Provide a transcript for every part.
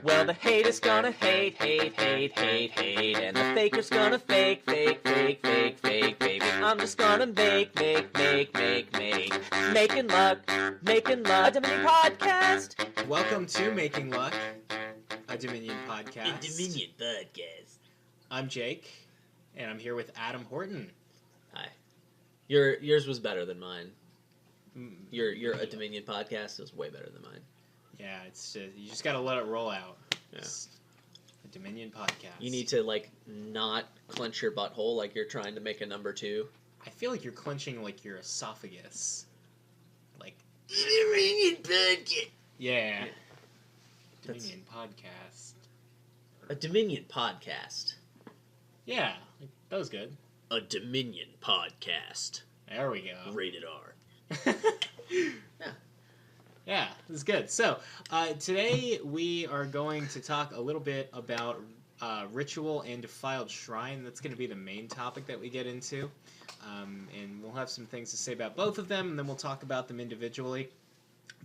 Well, the haters gonna hate, and the fakers gonna fake, baby. I'm just gonna making luck, a Dominion podcast. Welcome to Making Luck, a Dominion podcast. A Dominion podcast. I'm Jake, and I'm here with Adam Horton. Hi. Yours was better than mine. Your a Dominion podcast is way better than mine. Yeah, it's you just gotta let it roll out. Yeah. It's a Dominion podcast. You need to not clench your butthole like you're trying to make a number two. I feel like you're clenching your esophagus. Dominion podcast. Yeah. Dominion podcast. A Dominion podcast. Yeah, that was good. A Dominion podcast. There we go. Rated R. Yeah, this is good. So, today we are going to talk a little bit about Ritual and Defiled Shrine. That's going to be the main topic that we get into. And we'll have some things to say about both of them, and then we'll talk about them individually.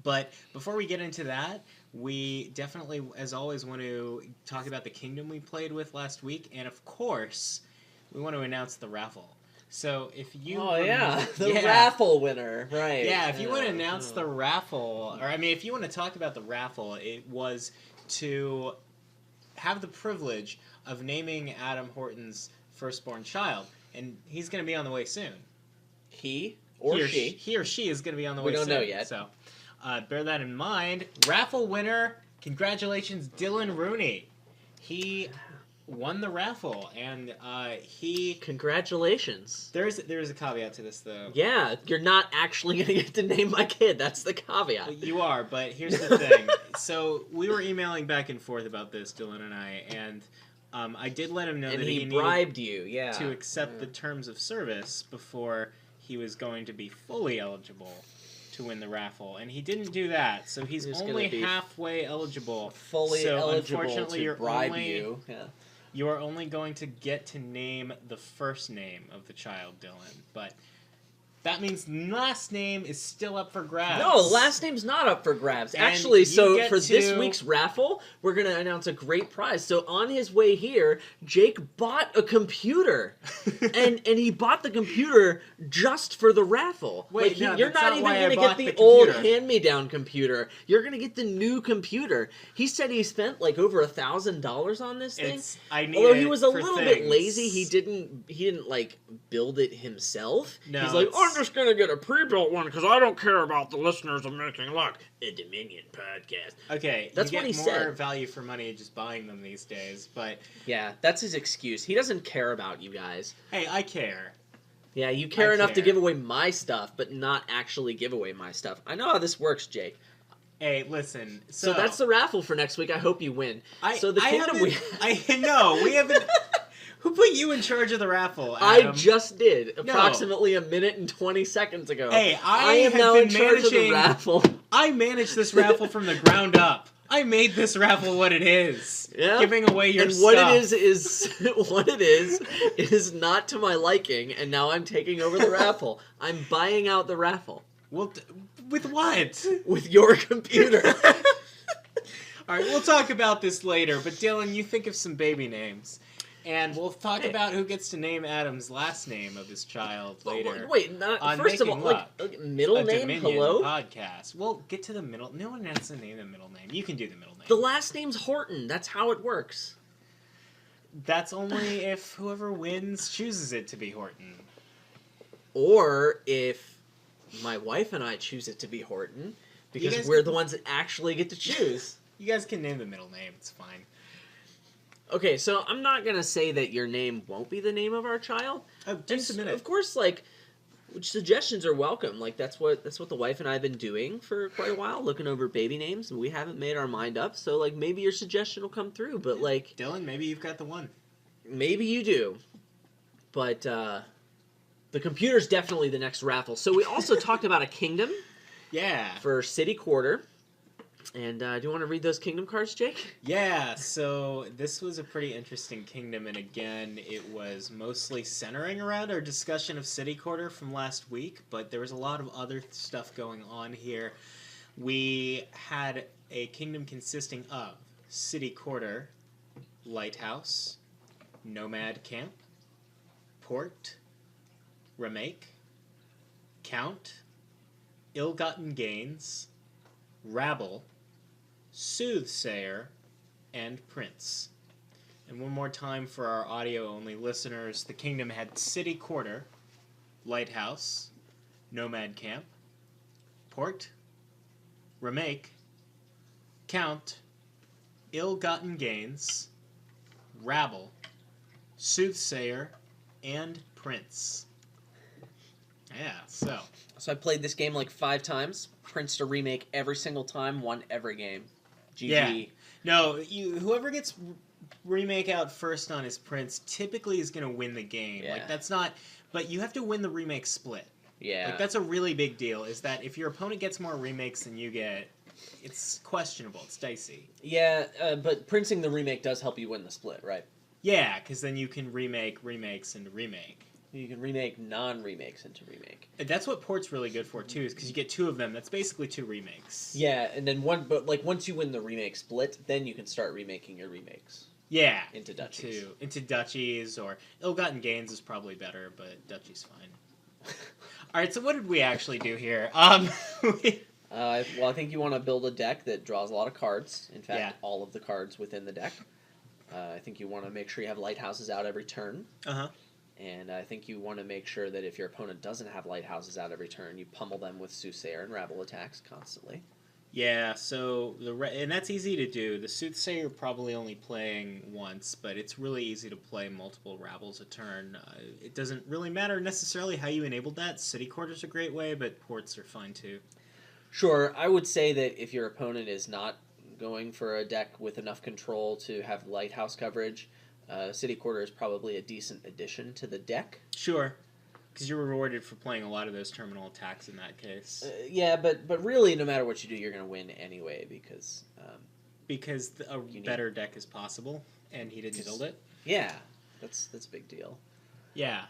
But before we get into that, we definitely, as always, want to talk about the kingdom we played with last week. And, of course, we want to announce the raffle. So if you... the raffle winner, right. Yeah, if you want to announce the raffle, if you want to talk about the raffle, it was to have the privilege of naming Adam Horton's firstborn child, and he's going to be on the way soon. He or she? He or she is going to be on the way soon. We don't know yet. So bear that in mind. Raffle winner, congratulations, Dylan Rooney. He won the raffle, and Congratulations. There's a caveat to this, though. Yeah, you're not actually going to get to name my kid. That's the caveat. You are, but here's the thing. So we were emailing back and forth about this, Dylan and I, and I did let him know that he bribed you, to accept the terms of service before he was going to be fully eligible to win the raffle, and he didn't do that, so he's only halfway eligible. Fully eligible unfortunately, to bribe you. Yeah. You are only going to get to name the first name of the child, Dylan. But that means last name is still up for grabs. No, last name's not up for grabs. And actually, so for this week's raffle, we're going to announce a great prize. So on his way here, Jake bought a computer. and he bought the computer just for the raffle. Wait, you're not even going to get the old hand-me-down computer. You're going to get the new computer. He said he spent over $1,000 on this thing. Although he was a little bit lazy, he didn't build it himself. No, he's like, I'm just going to get a pre-built one because I don't care about the listeners of Making Luck. A Dominion podcast. Okay, that's what he said. You get more value for money just buying them these days, but... Yeah, that's his excuse. He doesn't care about you guys. Hey, I care. Yeah, you care enough to give away my stuff, but not actually give away my stuff. I know how this works, Jake. Hey, listen. So that's the raffle for next week. I hope you win. I know, we haven't... Who put you in charge of the raffle, Adam? I just did, approximately a minute and 20 seconds ago. Hey, I am now in charge of the raffle. I managed this raffle from the ground up. I made this raffle what it is. Yeah. Giving away your stuff. What it is not to my liking, and now I'm taking over the raffle. I'm buying out the raffle. Well, with what? With your computer. All right, we'll talk about this later, but Dylan, you think of some baby names. And we'll talk about who gets to name Adam's last name of his child later. Wait, first of all, middle name? Dominion Hello? Podcast. We'll get to the middle. No one has to name the middle name. You can do the middle name. The last name's Horton. That's how it works. That's only if whoever wins chooses it to be Horton. Or if my wife and I choose it to be Horton, because we're the ones that actually get to choose. You guys can name the middle name. It's fine. Okay, so I'm not going to say that your name won't be the name of our child. Just a minute. Of course, suggestions are welcome. That's what the wife and I have been doing for quite a while, looking over baby names, and we haven't made our mind up. So, maybe your suggestion will come through, but, Dylan, maybe you've got the one. Maybe you do. But, the computer's definitely the next raffle. So we also talked about a kingdom. Yeah. For City Quarter. And do you want to read those kingdom cards, Jake? Yeah, so this was a pretty interesting kingdom, and again, it was mostly centering around our discussion of City Quarter from last week, but there was a lot of other stuff going on here. We had a kingdom consisting of City Quarter, Lighthouse, Nomad Camp, Port, Remake, Count, Ill-Gotten Gains, Rabble, Soothsayer, and Prince. And one more time for our audio-only listeners, the kingdom had City Quarter, Lighthouse, Nomad Camp, Port, Remake, Count, Ill-Gotten Gains, Rabble, Soothsayer, and Prince. Yeah, so I played this game like 5 times. Prince to remake every single time, won every game. GG. Yeah. No, whoever gets remake out first on his Prince typically is going to win the game. Yeah. Like, that's not... But you have to win the remake split. Yeah. Like, that's a really big deal, is that if your opponent gets more remakes than you get, it's questionable. It's dicey. Yeah, but Princing the remake does help you win the split, right? Yeah, because then you can remake remakes into remake. You can remake non-remakes into remake. And that's what Port's really good for, too, is because you get 2 of them. That's basically 2 remakes. Yeah, and then once you win the remake split, then you can start remaking your remakes. Yeah. Into duchies. Into duchies, or Ill-Gotten Gains is probably better, but duchy's fine. Alright, so what did we actually do here? Well, I think you want to build a deck that draws a lot of cards. In fact, all of the cards within the deck. I think you want to make sure you have lighthouses out every turn. Uh-huh. And I think you want to make sure that if your opponent doesn't have lighthouses out every turn, you pummel them with Soothsayer and Rabble attacks constantly. Yeah, so and that's easy to do. The Soothsayer probably only playing once, but it's really easy to play multiple Rabbles a turn. It doesn't really matter necessarily how you enabled that. City Quarter's a great way, but Ports are fine too. Sure, I would say that if your opponent is not going for a deck with enough control to have lighthouse coverage, City Quarter is probably a decent addition to the deck. Sure, because you're rewarded for playing a lot of those terminal attacks in that case. Yeah, but really, no matter what you do, you're going to win anyway because a better deck is possible, and he didn't build it. Yeah, that's a big deal. Yeah.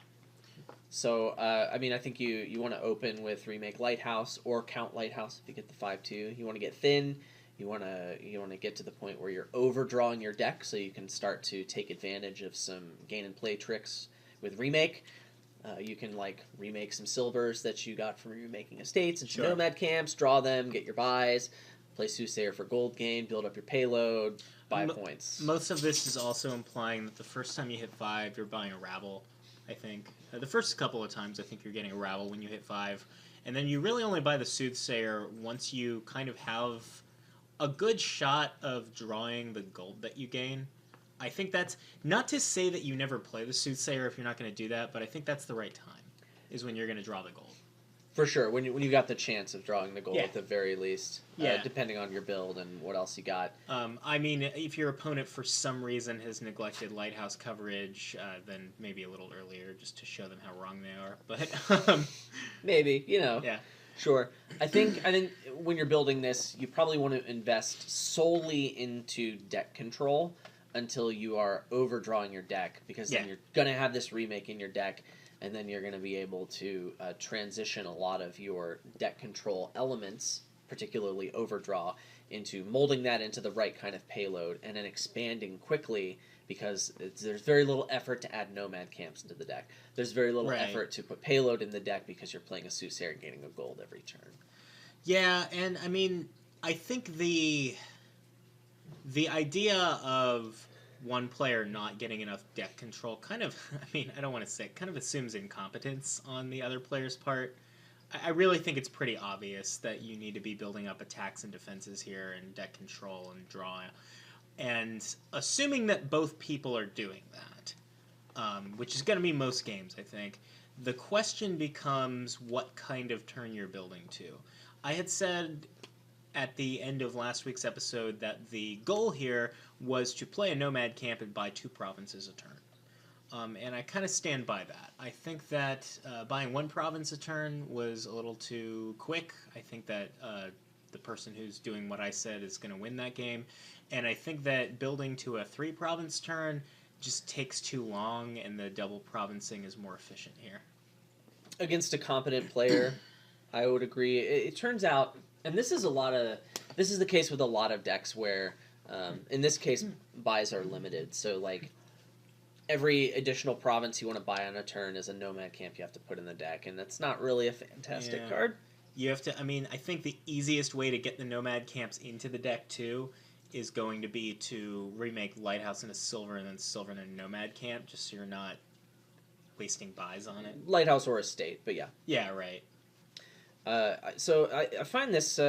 So, I mean, I think you want to open with Remake Lighthouse or Count Lighthouse if you get the 5/2. You want to get thin. You want to get to the point where you're overdrawing your deck so you can start to take advantage of some gain and play tricks with Remake. You can remake some silvers that you got from remaking estates into nomad camps, draw them, get your buys, play Soothsayer for gold gain, build up your payload, buy points. Most of this is also implying that the first time you hit 5, you're buying a Rabble, I think. The first couple of times, I think you're getting a Rabble when you hit 5. And then you really only buy the Soothsayer once you kind of have a good shot of drawing the gold that you gain. I think that's not to say that you never play the Soothsayer if you're not going to do that, but I think that's the right time, is when you're going to draw the gold. For sure, when you got the chance of drawing the gold at the very least, depending on your build and what else you got. I mean, if your opponent for some reason has neglected lighthouse coverage, then maybe a little earlier just to show them how wrong they are. But maybe, Yeah. Sure. I think when you're building this, you probably want to invest solely into deck control until you are overdrawing your deck, because then you're going to have this remake in your deck, and then you're going to be able to transition a lot of your deck control elements, particularly overdraw, into molding that into the right kind of payload, and then expanding quickly, because there's very little effort to add nomad camps into the deck. There's very little effort to put payload in the deck because you're playing a Soothsayer and gaining a gold every turn. Yeah, and I mean, I think the idea of one player not getting enough deck control kind of, I mean, I don't want to say, kind of assumes incompetence on the other player's part. I really think it's pretty obvious that you need to be building up attacks and defenses here, and deck control and draw. And assuming that both people are doing that, which is going to be most games, I think, the question becomes what kind of turn you're building to. I had said at the end of last week's episode that the goal here was to play a nomad camp and buy 2 provinces a turn. And I kind of stand by that. I think that buying 1 province a turn was a little too quick. I think that the person who's doing what I said is going to win that game. And I think that building to a 3 province turn just takes too long, and the double provincing is more efficient here. Against a competent player, I would agree. It turns out, and this is the case with a lot of decks where In this case, buys are limited, so like every additional province you want to buy on a turn is a nomad camp you have to put in the deck, and that's not really a fantastic card. You have to. I mean, I think the easiest way to get the nomad camps into the deck too is going to be to remake Lighthouse into silver and then silver into nomad camp, just so you're not wasting buys on it. Lighthouse or estate, but yeah. Yeah, right. So I find this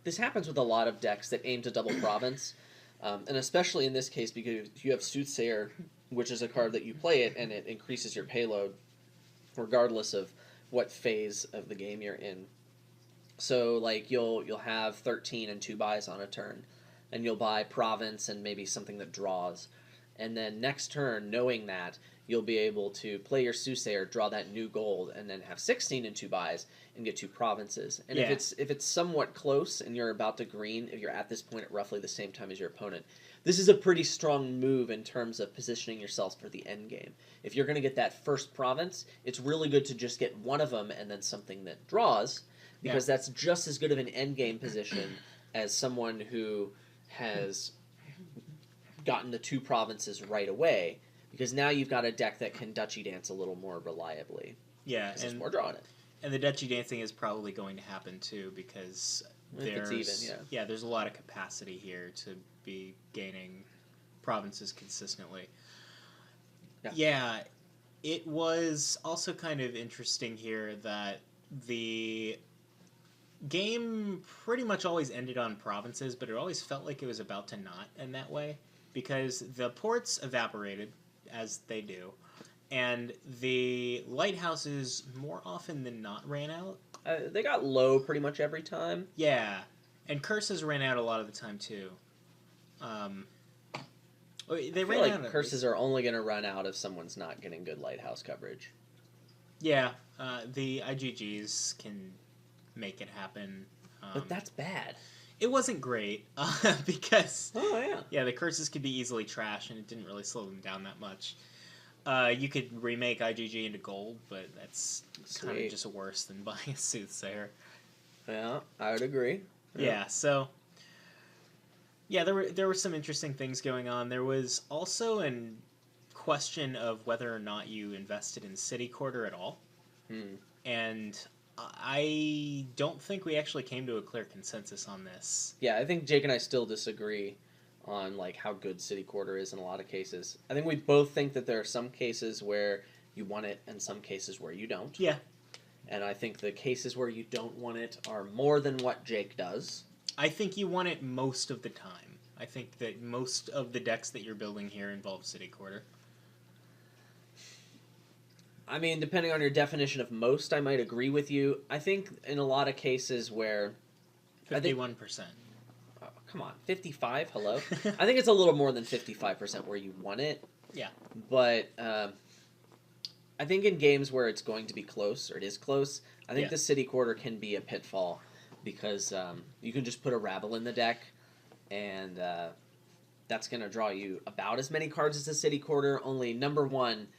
this happens with a lot of decks that aim to double province, and especially in this case because you have Soothsayer, which is a card that you play it and it increases your payload, regardless of what phase of the game you're in. So like you'll have 13 and 2 buys on a turn, and you'll buy province and maybe something that draws, and then next turn, knowing that, you'll be able to play your Soothsayer, draw that new gold, and then have 16 and 2 buys and get 2 provinces. And if it's somewhat close and you're about to green, if you're at this point at roughly the same time as your opponent, this is a pretty strong move in terms of positioning yourselves for the end game. If you're going to get that first province, it's really good to just get one of them and then something that draws, because that's just as good of an end game position as someone who has gotten the 2 provinces right away, because now you've got a deck that can Dutchy Dance a little more reliably. Yeah, and there's more draw in it. And the Dutchy Dancing is probably going to happen too, because there's a lot of capacity here to be gaining provinces consistently. Yeah, it was also kind of interesting here that the game pretty much always ended on provinces, but it always felt like it was about to not end that way, because the ports evaporated, as they do, and the lighthouses more often than not ran out. They got low pretty much every time. Yeah, and curses ran out a lot of the time too. They ran like out. Curses are only going to run out if someone's not getting good lighthouse coverage. Yeah, the IGGs can make it happen. But that's bad. It wasn't great because yeah, the curses could be easily trash, and it didn't really slow them down that much. You could remake IGG into gold, but that's kind of just worse than buying a Soothsayer. Yeah, I would agree. Yeah, so there were some interesting things going on. There was also a question of whether or not you invested in City Quarter at all, and I don't think we actually came to a clear consensus on this. Yeah, I think Jake and I still disagree on like how good City Quarter is in a lot of cases. I think we both think that there are some cases where you want it and some cases where you don't. Yeah. And I think the cases where you don't want it are more than what Jake does. I think you want it most of the time. I think that most of the decks that you're building here involve City Quarter. I mean, depending on your definition of most, I might agree with you. I think in a lot of cases where... 51%. Oh, come on, 55? Hello? I think it's a little more than 55% where you want it. Yeah. But I think in games where it's going to be close, or it is close, I think the City Quarter can be a pitfall, because you can just put a Raffle in the deck, and that's going to draw you about as many cards as the City Quarter, only number one...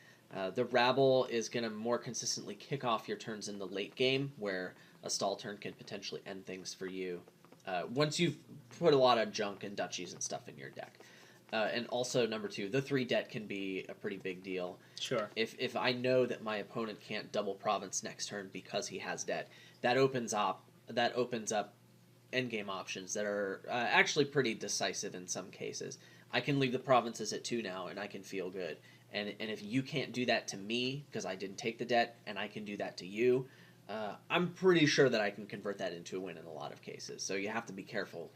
the Raffle is going to more consistently kick off your turns in the late game, where a stall turn can potentially end things for you. Once you've put a lot of junk and duchies and stuff in your deck. And also, number two, the 3 debt can be a pretty big deal. Sure. If I know that my opponent can't double province next turn because he has debt, that opens up endgame options that are actually pretty decisive in some cases. I can leave the provinces at 2 now, and I can feel good. And if you can't do that to me, because I didn't take the debt, and I can do that to you, I'm pretty sure that I can convert that into a win in a lot of cases. So you have to be careful,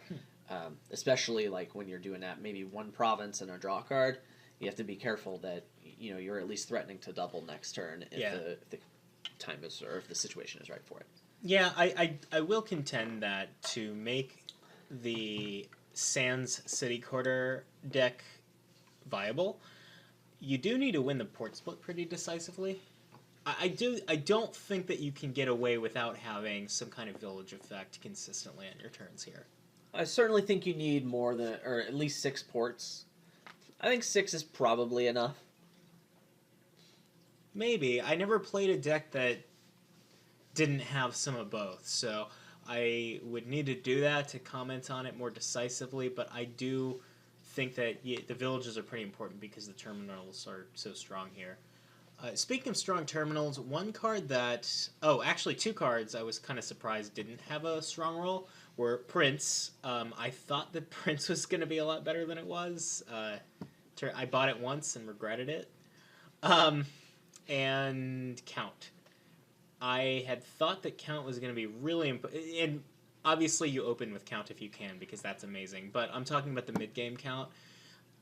especially like when you're doing that, maybe 1 province and a draw card. You have to be careful that you're at least threatening to double next turn if the time is, or if the situation is right for it. Yeah, I will contend that to make the Sans City Quarter deck viable, you do need to win the port split pretty decisively. I don't think that you can get away without having some kind of village effect consistently on your turns here. I certainly think you need more than, or at least 6 ports. I think 6 is probably enough. Maybe. I never played a deck that didn't have some of both, so I would need to do that to comment on it more decisively, but I do think that the villages are pretty important because the terminals are so strong here. Speaking of strong terminals, one card that... Oh, actually two cards I was kind of surprised didn't have a strong role were Prince. I thought that Prince was going to be a lot better than it was. I bought it once and regretted it. And Count. I had thought that Count was going to be really important. And obviously you open with Count if you can, because that's amazing. But I'm talking about the mid-game Count.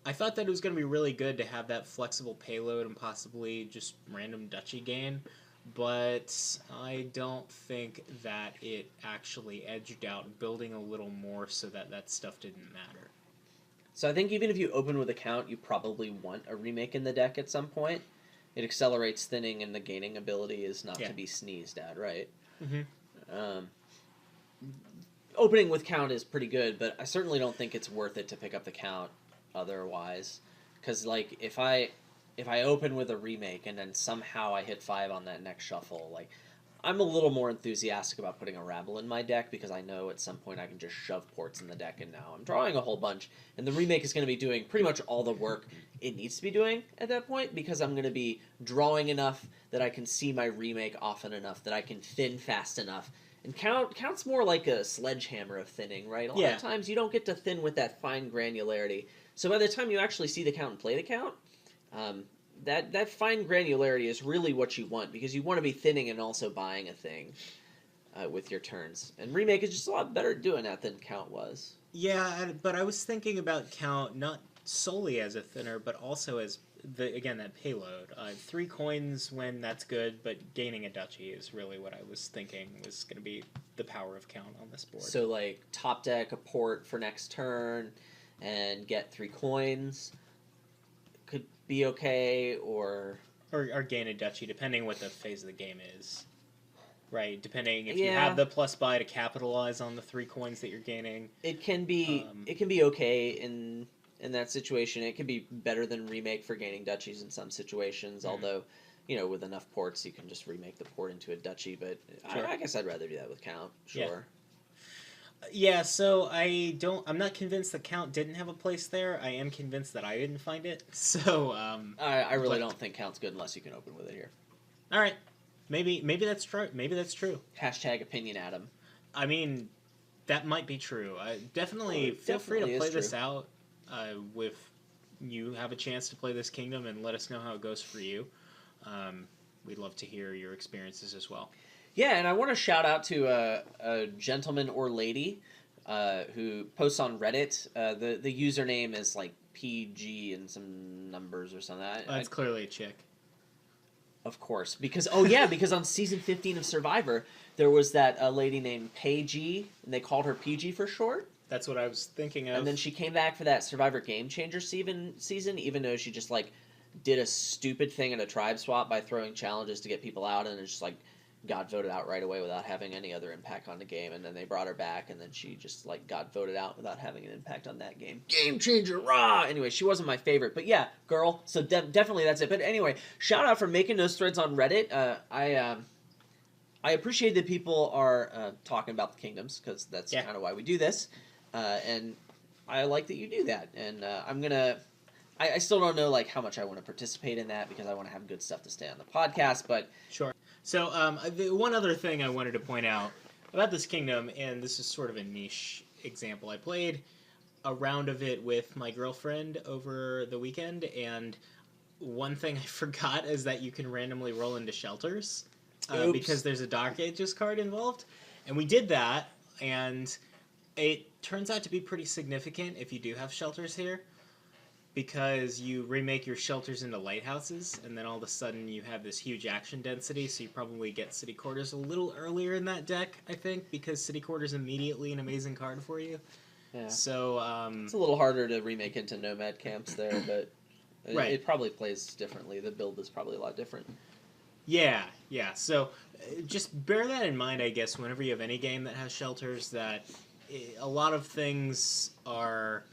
I thought that it was going to be really good to have that flexible payload and possibly just random duchy gain. But I don't think that it actually edged out building a little more so that that stuff didn't matter. So I think even if you open with a Count, you probably want a remake in the deck at some point. It accelerates thinning, and the gaining ability is not to be sneezed at, right? Mm-hmm. Opening with Count is pretty good, but I certainly don't think it's worth it to pick up the Count otherwise. Because, like, if I open with a remake and then somehow I hit 5 on that next shuffle, like, I'm a little more enthusiastic about putting a Raffle in my deck because I know at some point I can just shove ports in the deck, and now I'm drawing a whole bunch, and the remake is going to be doing pretty much all the work it needs to be doing at that point because I'm going to be drawing enough that I can see my remake often enough, that I can thin fast enough. And Count's more like a sledgehammer of thinning, right? A lot of times you don't get to thin with that fine granularity. So by the time you actually see the Count and play the Count, that fine granularity is really what you want, because you want to be thinning and also buying a thing with your turns. And Remake is just a lot better at doing that than Count was. Yeah, but I was thinking about Count not solely as a thinner, but also as, that payload. 3 coins when that's good, but gaining a duchy is really what I was thinking was going to be the power of Count on this board. So, like, top deck a port for next turn and get 3 coins could be okay, or gain a duchy, depending what the phase of the game is. Right, depending if you have the plus buy to capitalize on the 3 coins that you're gaining. It can be okay in that situation. It can be better than Remake for gaining duchies in some situations, although, with enough ports you can just remake the port into a duchy, but I guess I'd rather do that with Count, sure. Yeah, so I'm not convinced that Count didn't have a place there. I am convinced that I didn't find it. So I really don't think Count's good unless you can open with it here. All right. Maybe that's true. Maybe that's true. Hashtag opinion Adam. I mean, that might be true. Definitely feel free to play this out with you have a chance to play this kingdom and let us know how it goes for you. We'd love to hear your experiences as well. Yeah, and I want to shout out to a gentleman or lady who posts on Reddit. The username is like PG and some numbers or something. It's clearly a chick. Of course, because on season 15 of Survivor, there was that lady named Paige, and they called her PG for short. That's what I was thinking of. And then she came back for that Survivor Game Changer season, even though she just like did a stupid thing in a tribe swap by throwing challenges to get people out, and it just like got voted out right away without having any other impact on the game. And then they brought her back, and then she just like got voted out without having an impact on that game. Game changer, rah! Anyway, she wasn't my favorite, but yeah, girl. So definitely that's it. But anyway, shout out for making those threads on Reddit. I appreciate that people are talking about the kingdoms, because that's kind of why we do this. And I like that you do that. And I'm gonna. I still don't know like how much I want to participate in that, because I want to have good stuff to stay on the podcast. But sure. So one other thing I wanted to point out about this kingdom, and this is sort of a niche example. I played a round of it with my girlfriend over the weekend, and one thing I forgot is that you can randomly roll into shelters because there's a Dark Ages card involved. And we did that, and it turns out to be pretty significant if you do have shelters here, because you remake your shelters into lighthouses, and then all of a sudden you have this huge action density, so you probably get City Quarters a little earlier in that deck, I think, because City Quarters is immediately an amazing card for you. Yeah. So it's a little harder to remake into Nomad Camps there, but it probably plays differently. The build is probably a lot different. Yeah. So just bear that in mind, I guess, whenever you have any game that has shelters, that a lot of things are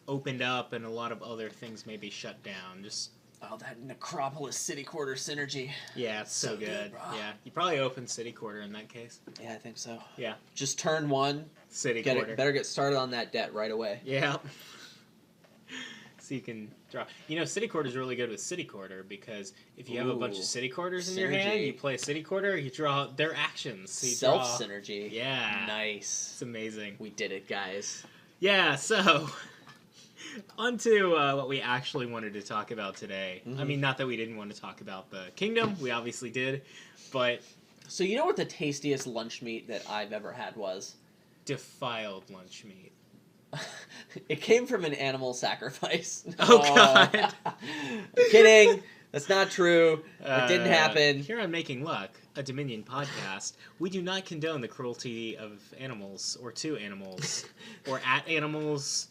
opened up and a lot of other things may be shut down. Just Oh, that Necropolis City Quarter synergy. Yeah, it's so good. Yeah, you probably open City Quarter in that case. Yeah, I think so. Yeah. Just turn 1. City Quarter. Better get started on that debt right away. Yeah. So you can draw. City Quarter is really good with City Quarter because if you have a bunch of City Quarters in your hand, you play a City Quarter, you draw their actions. So synergy. Yeah. Nice. It's amazing. We did it, guys. Yeah, so on to what we actually wanted to talk about today. I mean, not that we didn't want to talk about the kingdom. We obviously did. But... So you know what the tastiest lunch meat that I've ever had was? Defiled lunch meat. It came from an animal sacrifice. Oh, God. I'm kidding. That's not true. It didn't happen. Here on Making Luck, a Dominion podcast, we do not condone the cruelty of animals, or to animals, or at animals,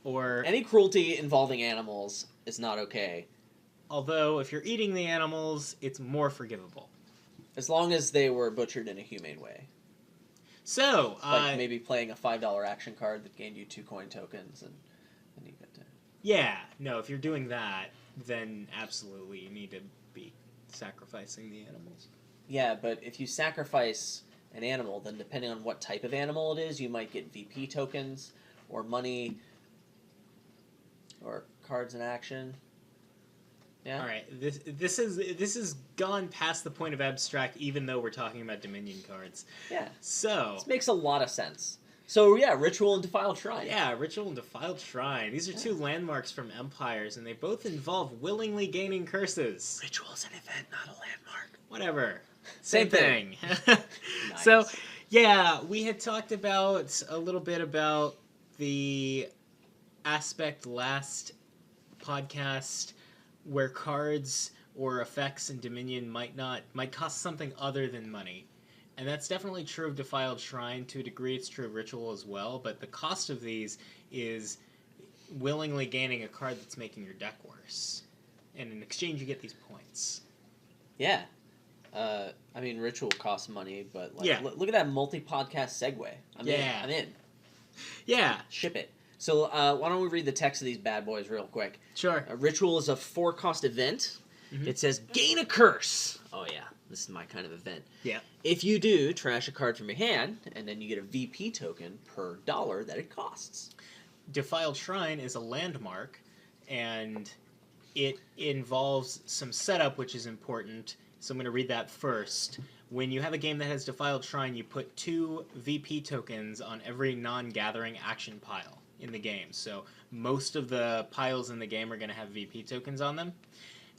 or... Any cruelty involving animals is not okay. Although, if you're eating the animals, it's more forgivable. As long as they were butchered in a humane way. So, like maybe playing a $5 action card that gained you 2 coin tokens, and you get to... Yeah, no, if you're doing that, then absolutely you need to be sacrificing the animals. Yeah, but if you sacrifice an animal, then depending on what type of animal it is, you might get VP tokens, or money, or cards in action. Yeah. All right. This is gone past the point of abstract, even though we're talking about Dominion cards. Yeah. So this makes a lot of sense. So yeah, Ritual and Defiled Shrine. Yeah, Ritual and Defiled Shrine. These are 2 landmarks from Empires, and they both involve willingly gaining curses. Ritual's an event, not a landmark. Whatever. Same thing. Nice. So yeah, we had talked about a little bit about the aspect last podcast where cards or effects in Dominion might cost something other than money. And that's definitely true of Defiled Shrine. To a degree, it's true of Ritual as well. But the cost of these is willingly gaining a card that's making your deck worse. And in exchange, you get these points. Yeah. I mean, Ritual costs money, but look at that multi-podcast segue. I'm in. Yeah. Ship it. So why don't we read the text of these bad boys real quick? Sure. Ritual is a 4-cost event. Mm-hmm. It says, gain a curse. Oh, yeah. This is my kind of event. Yeah. If you do, trash a card from your hand, and then you get a VP token per dollar that it costs. Defiled Shrine is a landmark, and it involves some setup, which is important. So I'm going to read that first. When you have a game that has Defiled Shrine, you put 2 VP tokens on every non-gathering action pile in the game. So most of the piles in the game are going to have VP tokens on them.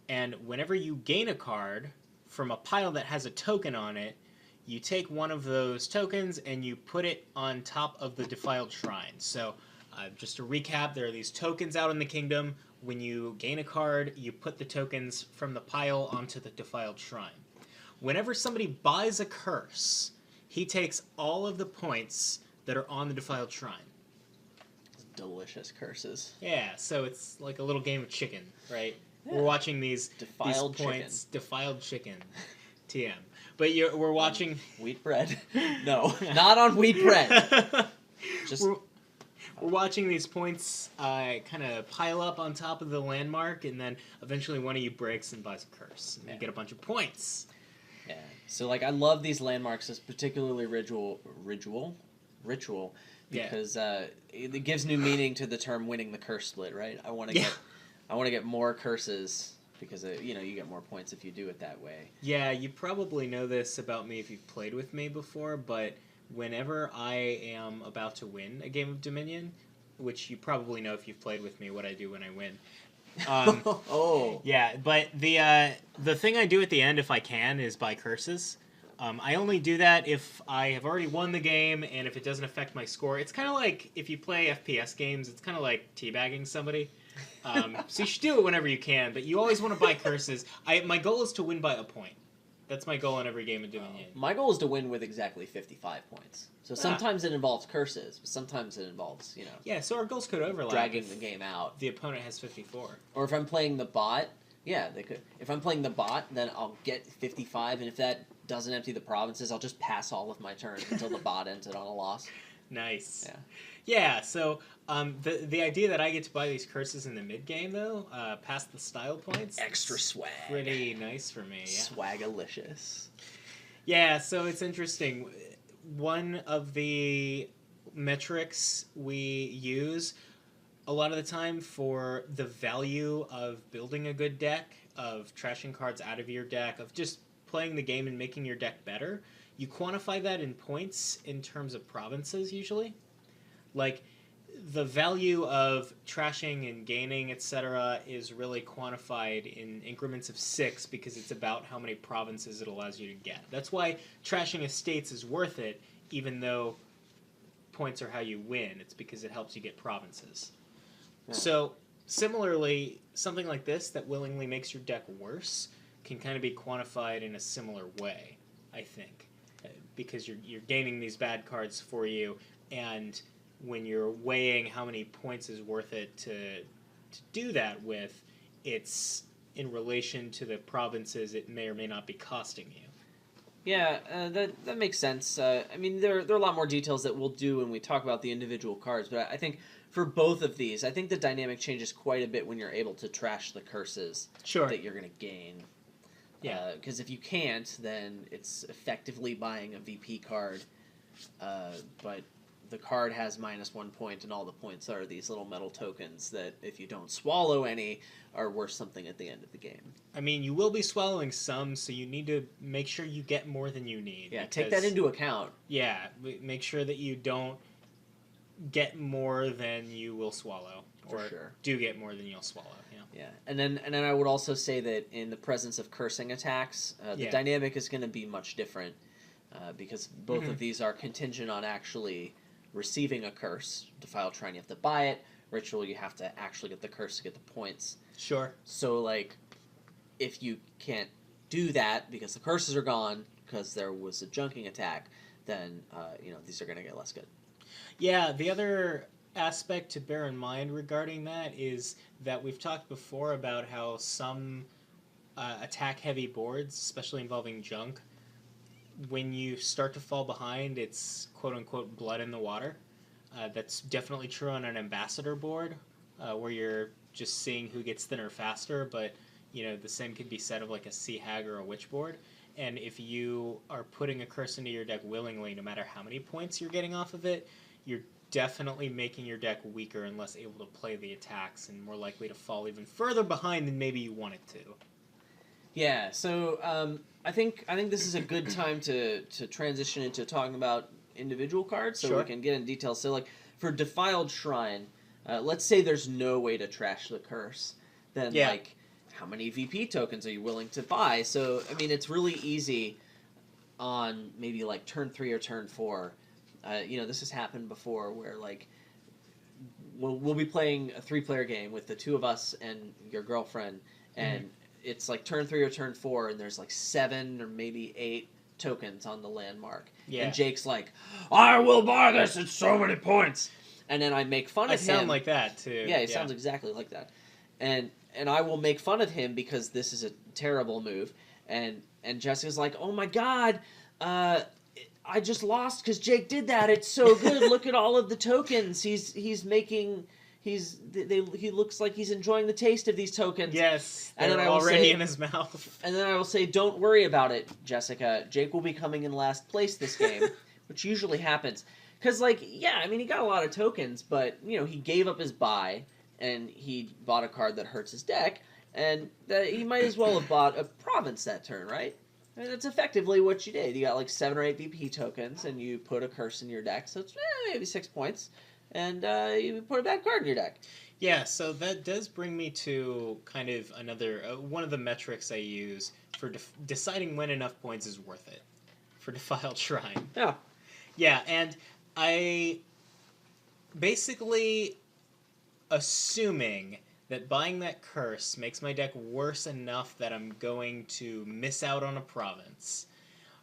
And whenever you gain a card from a pile that has a token on it, you take one of those tokens and you put it on top of the Defiled Shrine. So just to recap, there are these tokens out in the kingdom. When you gain a card, you put the tokens from the pile onto the Defiled Shrine. Whenever somebody buys a curse, he takes all of the points that are on the Defiled Shrine. Delicious curses. Yeah, so it's like a little game of chicken, right? Yeah. We're watching these Defiled points. Chicken. Defiled chicken. TM. But we're watching... Wheat bread? No, not on wheat bread. We're watching these points kind of pile up on top of the landmark, and then eventually one of you breaks and buys a curse. And you get a bunch of points. Yeah. So, I love these landmarks, particularly Ritual, because it gives new meaning to the term winning the curse split, right? I want to get more curses because you get more points if you do it that way. Yeah, you probably know this about me if you've played with me before, but whenever I am about to win a game of Dominion, which you probably know if you've played with me what I do when I win. Yeah, but the thing I do at the end, if I can, is buy curses. I only do that if I have already won the game and if it doesn't affect my score. It's kind of like if you play FPS games, it's kind of like teabagging somebody. So you should do it whenever you can, but you always want to buy curses. My goal is to win by a point. That's my goal in every game of Dominion. My goal is to win with exactly 55 points. So sometimes it involves curses, but sometimes it involves, Yeah, so our goals could overlap. Dragging the game out. The opponent has 54. Or if I'm playing the bot, yeah, they could. If I'm playing the bot, then I'll get 55, and if that doesn't empty the provinces, I'll just pass all of my turns until the bot ends it on a loss. Nice. Yeah, so the idea that I get to buy these curses in the mid game though, past the style points, extra swag, pretty nice for me. Yeah. Swagalicious. Yeah, so it's interesting. One of the metrics we use a lot of the time for the value of building a good deck, of trashing cards out of your deck, of just playing the game and making your deck better, you quantify that in points in terms of provinces usually. Like, the value of trashing and gaining, etc., is really quantified in increments of 6 because it's about how many provinces it allows you to get. That's why trashing estates is worth it, even though points are how you win. It's because it helps you get provinces. Yeah. So, similarly, something like this that willingly makes your deck worse can kind of be quantified in a similar way, I think. Because you're gaining these bad cards for you, and when you're weighing how many points is worth it to do that with, it's in relation to the provinces it may or may not be costing you. Yeah, that makes sense. I mean, there are a lot more details that we'll do when we talk about the individual cards, but I think for both of these, I think the dynamic changes quite a bit when you're able to trash the curses that you're going to gain. Yeah. Because if you can't, then it's effectively buying a VP card, but the card has -1 point, and all the points are these little metal tokens that, if you don't swallow any, are worth something at the end of the game. I mean, you will be swallowing some, so you need to make sure you get more than you need. Yeah, take that into account. Yeah, make sure that you don't get more than you will swallow. For sure. Do get more than you'll swallow. Yeah, and then I would also say that in the presence of cursing attacks, the dynamic is going to be much different, because both of these are contingent on actually receiving a curse. Defiled Shrine, you have to buy it. Ritual, you have to actually get the curse to get the points. Sure. So, like, if you can't do that because the curses are gone because there was a junking attack, then, these are going to get less good. Yeah, the other aspect to bear in mind regarding that is that we've talked before about how some attack-heavy boards, especially involving junk, when you start to fall behind, it's quote-unquote blood in the water. That's definitely true on an ambassador board, where you're just seeing who gets thinner faster, but the same could be said of like a Sea Hag or a Witch board. And if you are putting a curse into your deck willingly, no matter how many points you're getting off of it, you're definitely making your deck weaker and less able to play the attacks, and more likely to fall even further behind than maybe you want it to. Yeah, so I think this is a good time to transition into talking about individual cards, so we can get in detail. So, like, for Defiled Shrine, let's say there's no way to trash the curse. Then, like, how many VP tokens are you willing to buy? So, I mean, it's really easy on maybe, like, turn 3 or turn 4. This has happened before where, like, we'll be playing a 3-player game with the two of us and your girlfriend, and it's like turn 3 or turn 4, and there's like 7 or maybe 8 tokens on the landmark. Yeah. And Jake's like, I will buy this, it's so many points. And then I make fun of him. I sound like that, too. Yeah, he sounds exactly like that. And I will make fun of him because this is a terrible move. And Jessica's like, oh my god, I just lost because Jake did that. It's so good. Look at all of the tokens. He looks like he's enjoying the taste of these tokens. Yes, they're already in his mouth. And then I will say, don't worry about it, Jessica. Jake will be coming in last place this game, which usually happens. Because, he got a lot of tokens, but, he gave up his buy, and he bought a card that hurts his deck, and he might as well have bought a province that turn, right? And that's effectively what you did. You got, 7 or 8 VP tokens, and you put a curse in your deck, so it's maybe 6 points. And you put a bad card in your deck. Yeah, so that does bring me to kind of another one of the metrics I use for deciding when enough points is worth it for Defiled Shrine. Yeah. Yeah, and I basically assuming that buying that curse makes my deck worse enough that I'm going to miss out on a province.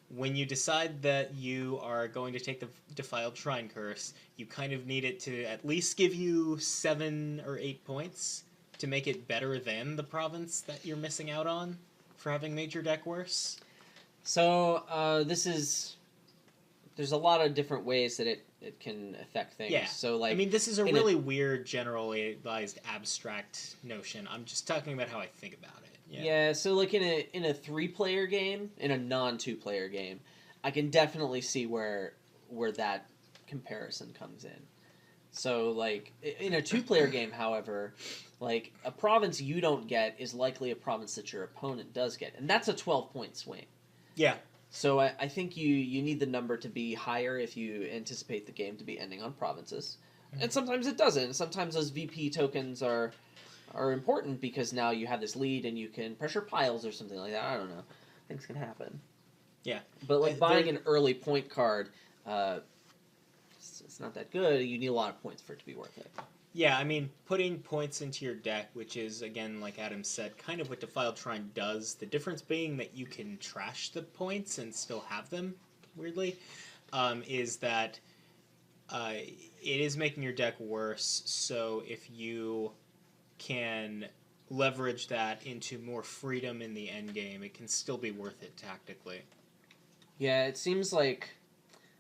When you decide that you are going to take the Defiled Shrine curse, you kind of need it to at least give you 7 or 8 points to make it better than the province that you're missing out on for having made your deck worse. So, this is there's a lot of different ways that it can affect things. Yeah. So like, I mean, this is a really weird, generalized, abstract notion. I'm just talking about how I think about it. Yeah. So like in a 3-player game, in a non-2-player game, I can definitely see where that comparison comes in. So like in a 2-player game, however, like a province you don't get is likely a province that your opponent does get, and that's a 12-point swing. Yeah. So I think you need the number to be higher if you anticipate the game to be ending on provinces. And sometimes it doesn't. Sometimes those VP tokens are important because now you have this lead and you can pressure piles or something like that. I don't know. Things can happen. Yeah. But like buying an early point card, it's not that good. You need a lot of points for it to be worth it. Yeah, I mean, putting points into your deck, which is, again, like Adam said, kind of what Defiled Shrine does. The difference being that you can trash the points and still have them, weirdly, is that it is making your deck worse. So if you can leverage that into more freedom in the end game, it can still be worth it tactically. Yeah, it seems like,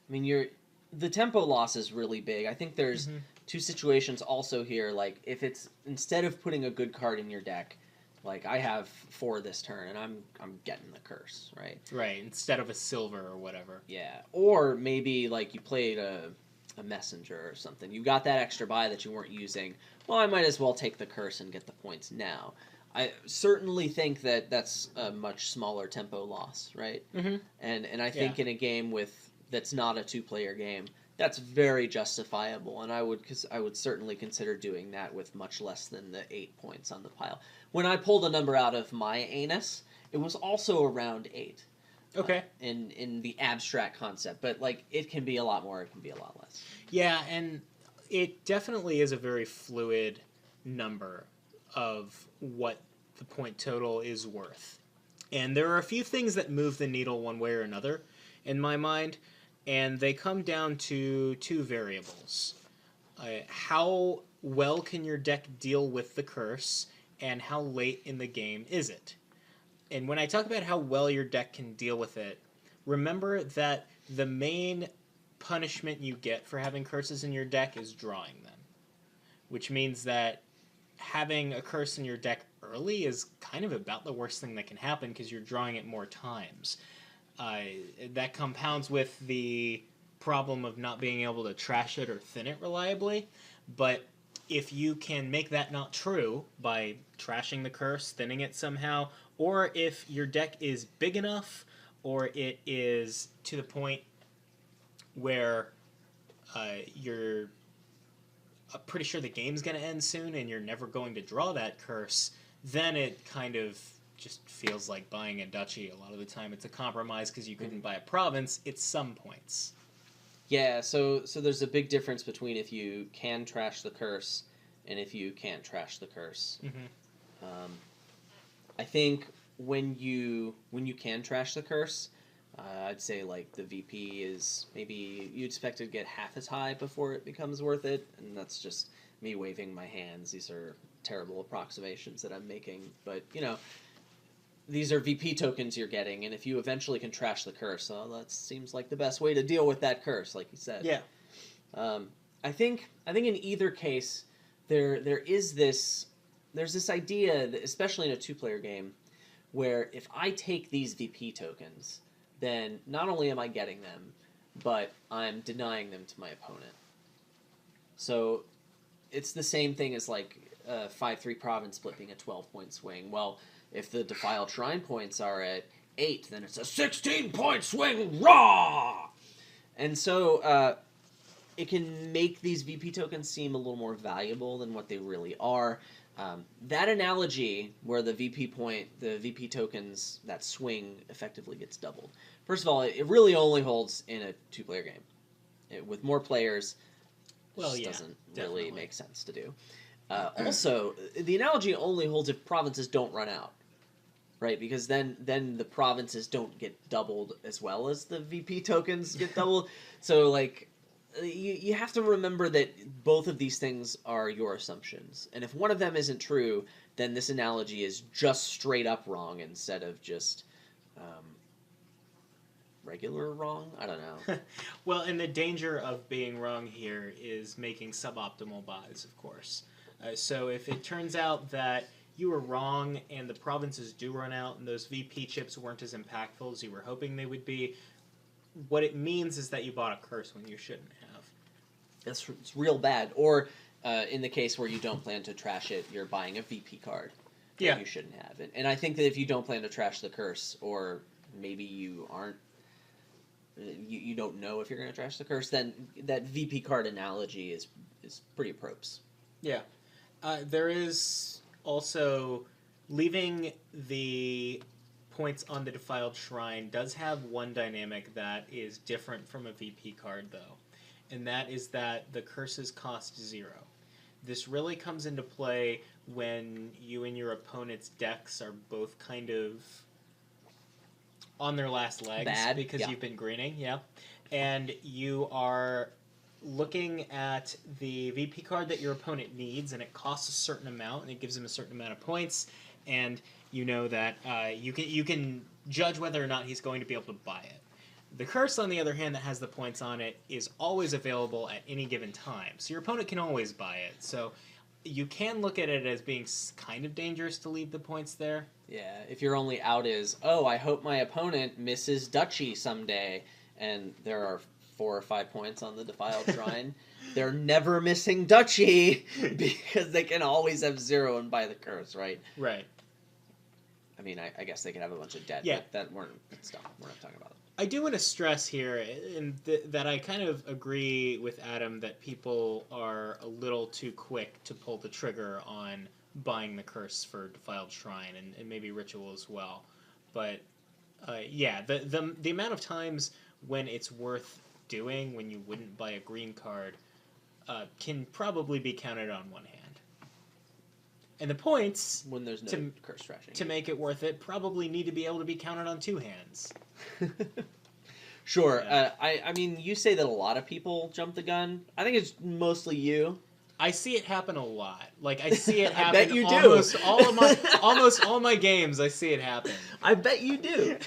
I mean, the tempo loss is really big. I think there's two situations also here. Like, if it's, instead of putting a good card in your deck, like I have 4 this turn and I'm getting the curse, right? Right, instead of a silver or whatever. Yeah, or maybe like you played a messenger or something. You got that extra buy that you weren't using. Well, I might as well take the curse and get the points now. I certainly think that that's a much smaller tempo loss, right? Mm-hmm. And I think in a game that's not a 2-player game, that's very justifiable, and I would certainly consider doing that with much less than the 8 points on the pile. When I pulled a number out of my anus, it was also around 8. Okay. In the abstract concept, but like it can be a lot more, it can be a lot less. Yeah, and it definitely is a very fluid number of what the point total is worth. And there are a few things that move the needle one way or another in my mind, and they come down to 2 variables. How well can your deck deal with the curse, and how late in the game is it? And when I talk about how well your deck can deal with it, remember that the main punishment you get for having curses in your deck is drawing them. Which means that having a curse in your deck early is kind of about the worst thing that can happen because you're drawing it more times. That compounds with the problem of not being able to trash it or thin it reliably, but if you can make that not true by trashing the curse, thinning it somehow, or if your deck is big enough, or it is to the point where you're pretty sure the game's going to end soon and you're never going to draw that curse, then it kind of just feels like buying a duchy. A lot of the time it's a compromise because you couldn't buy a province. It's some points. Yeah, so there's a big difference between if you can trash the curse and if you can't trash the curse. Mm-hmm. I think when you can trash the curse, I'd say like the VP is maybe you expect it to get half as high before it becomes worth it, and that's just me waving my hands. These are terrible approximations that I'm making, but you know, these are VP tokens you're getting, and if you eventually can trash the curse, that seems like the best way to deal with that curse, like you said. Yeah. I think in either case, there's this idea, that, especially in a 2-player game, where if I take these VP tokens, then not only am I getting them, but I'm denying them to my opponent. So it's the same thing as like a 5-3 province split being a 12-point swing. Well, if the Defiled Shrine points are at 8, then it's a 16-point swing, raw! And so it can make these VP tokens seem a little more valuable than what they really are. That analogy where the VP tokens, that swing effectively gets doubled. First of all, it really only holds in a 2-player game. With more players, doesn't really make sense to do. Also, the analogy only holds if provinces don't run out, right? Because then the provinces don't get doubled as well as the VP tokens get doubled. So, like, you have to remember that both of these things are your assumptions. And if one of them isn't true, then this analogy is just straight up wrong instead of just regular wrong. I don't know. Well, and the danger of being wrong here is making suboptimal buys, of course. So if it turns out that you were wrong and the provinces do run out and those VP chips weren't as impactful as you were hoping they would be, what it means is that you bought a curse when you shouldn't have. It's real bad. Or in the case where you don't plan to trash it, you're buying a VP card that you shouldn't have. And I think that if you don't plan to trash the curse, or maybe you aren't, you don't know if you're going to trash the curse, then that VP card analogy is pretty appropriate. Yeah. There is also leaving the points on the Defiled Shrine does have one dynamic that is different from a VP card, though. And that is that the curses cost 0. This really comes into play when you and your opponent's decks are both kind of on their last legs. Bad. Because you've been greening, and you are looking at the VP card that your opponent needs, and it costs a certain amount, and it gives him a certain amount of points, and you know that you can judge whether or not he's going to be able to buy it. The curse, on the other hand, that has the points on it is always available at any given time, so your opponent can always buy it. So you can look at it as being kind of dangerous to leave the points there. Yeah, if your only out is, oh, I hope my opponent misses Duchy someday, and there are 4 or 5 points on the Defiled Shrine, they're never missing Duchy because they can always have 0 and buy the curse, right? Right. I mean, I guess they could have a bunch of debt, but that's dumb. We're not talking about it. I do want to stress here that I kind of agree with Adam that people are a little too quick to pull the trigger on buying the curse for Defiled Shrine and maybe Ritual as well. But the amount of times when it's worth doing when you wouldn't buy a green card can probably be counted on one hand. And the points when there's no curse trashing to make it worth it probably need to be able to be counted on 2 hands. Sure. Yeah. I mean, you say that a lot of people jump the gun. I think it's mostly you. I see it happen a lot. Like, I see it happen. I bet you almost do. Almost all my games, I see it happen. I bet you do.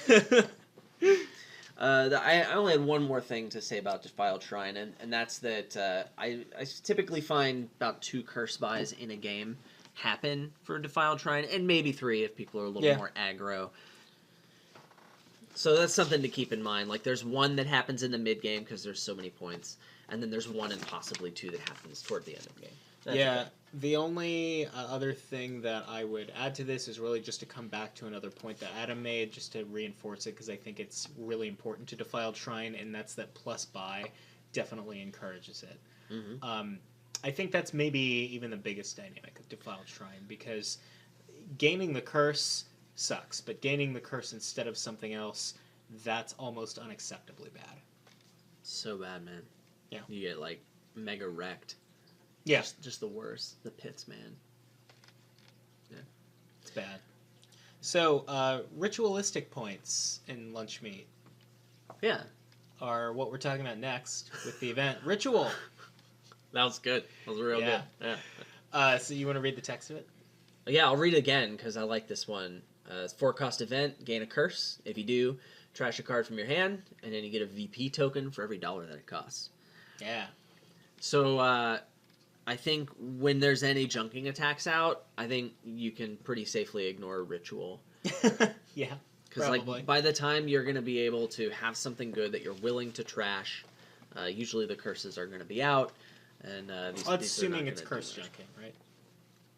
I only had one more thing to say about Defiled Shrine, and that's that I typically find about 2 curse buys in a game happen for Defiled Shrine, and maybe 3 if people are a little more aggro. So that's something to keep in mind. Like, there's 1 that happens in the mid game because there's so many points, and then there's 1 and possibly 2 that happens toward the end of the game. That's okay. The only other thing that I would add to this is really just to come back to another point that Adam made, just to reinforce it, because I think it's really important to Defiled Shrine, and that's that plus buy definitely encourages it. Mm-hmm. I think that's maybe even the biggest dynamic of Defiled Shrine, because gaining the curse sucks, but gaining the curse instead of something else, that's almost unacceptably bad. So bad, man. Yeah. You get, like, mega wrecked. Yeah. Just the worst. The pits, man. Yeah. It's bad. So, ritualistic points in lunch meat. Yeah. Are what we're talking about next with the event. Ritual. That was good. That was real good. Yeah. So you want to read the text of it? Yeah, I'll read it again because I like this one. It's 4-cost event. Gain a curse. If you do, trash a card from your hand, and then you get a VP token for every $1 that it costs. Yeah. So I think when there's any junking attacks out, I think you can pretty safely ignore Ritual. Yeah. Because like by the time you're going to be able to have something good that you're willing to trash, usually the curses are going to be out. And these assuming it's curse junking,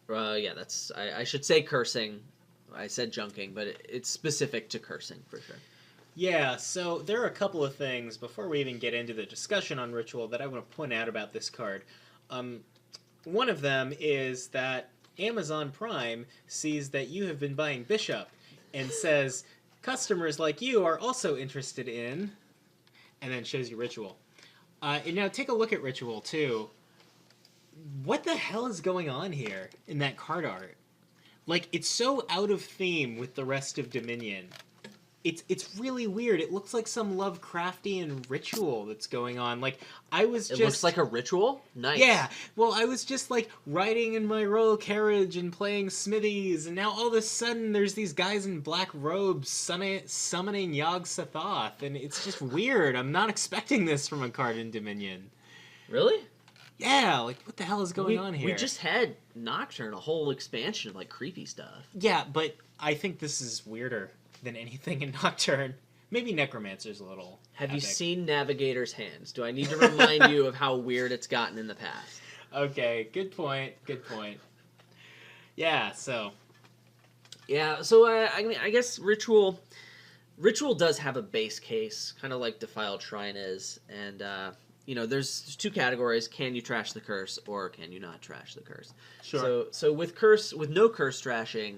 right? Yeah, that's I should say cursing. I said junking, but it's specific to cursing for sure. Yeah, so there are a couple of things before we even get into the discussion on Ritual that I want to point out about this card. One of them is that Amazon Prime sees that you have been buying Bishop and says, customers like you are also interested in, and then shows you Ritual. And now take a look at Ritual, too. What the hell is going on here in that card art? Like, it's so out of theme with the rest of Dominion. It's really weird. It looks like some Lovecraftian ritual that's going on. Like, it looks like a ritual? Nice. Yeah. Well, I was just, like, riding in my royal carriage and playing Smithies, and now all of a sudden there's these guys in black robes summoning Yog-Sothoth, and it's just weird. I'm not expecting this from a card in Dominion. Really? Yeah, like, what the hell is going on here? We just had Nocturne, a whole expansion of, like, creepy stuff. Yeah, but I think this is weirder than anything in Nocturne. Maybe Necromancer's a little Have you seen Navigator's Hands? Do I need to remind you of how weird it's gotten in the past? Okay, good point. Yeah, so... Yeah, so I mean, I guess Ritual does have a base case, kind of like Defiled Shrine is, and, there's two categories: can you trash the curse, or can you not trash the curse? Sure. So with no curse trashing,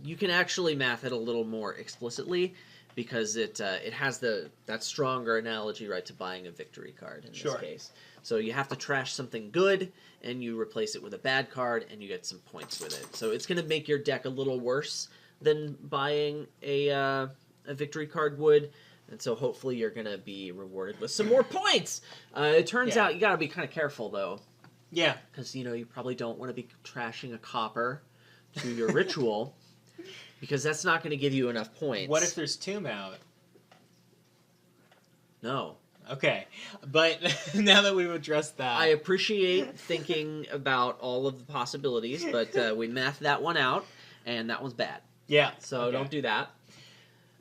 you can actually math it a little more explicitly, because it has that stronger analogy, right, to buying a victory card in this case. So you have to trash something good, and you replace it with a bad card, and you get some points with it. So it's going to make your deck a little worse than buying a victory card would. And so hopefully you're going to be rewarded with some more points. It turns out you got to be kind of careful, though. Yeah. Because, you probably don't want to be trashing a copper to your ritual, because that's not going to give you enough points. What if there's Tomb out? No. Okay. But now that we've addressed that... I appreciate thinking about all of the possibilities, but we mathed that one out, and that one's bad. Yeah. So don't do that.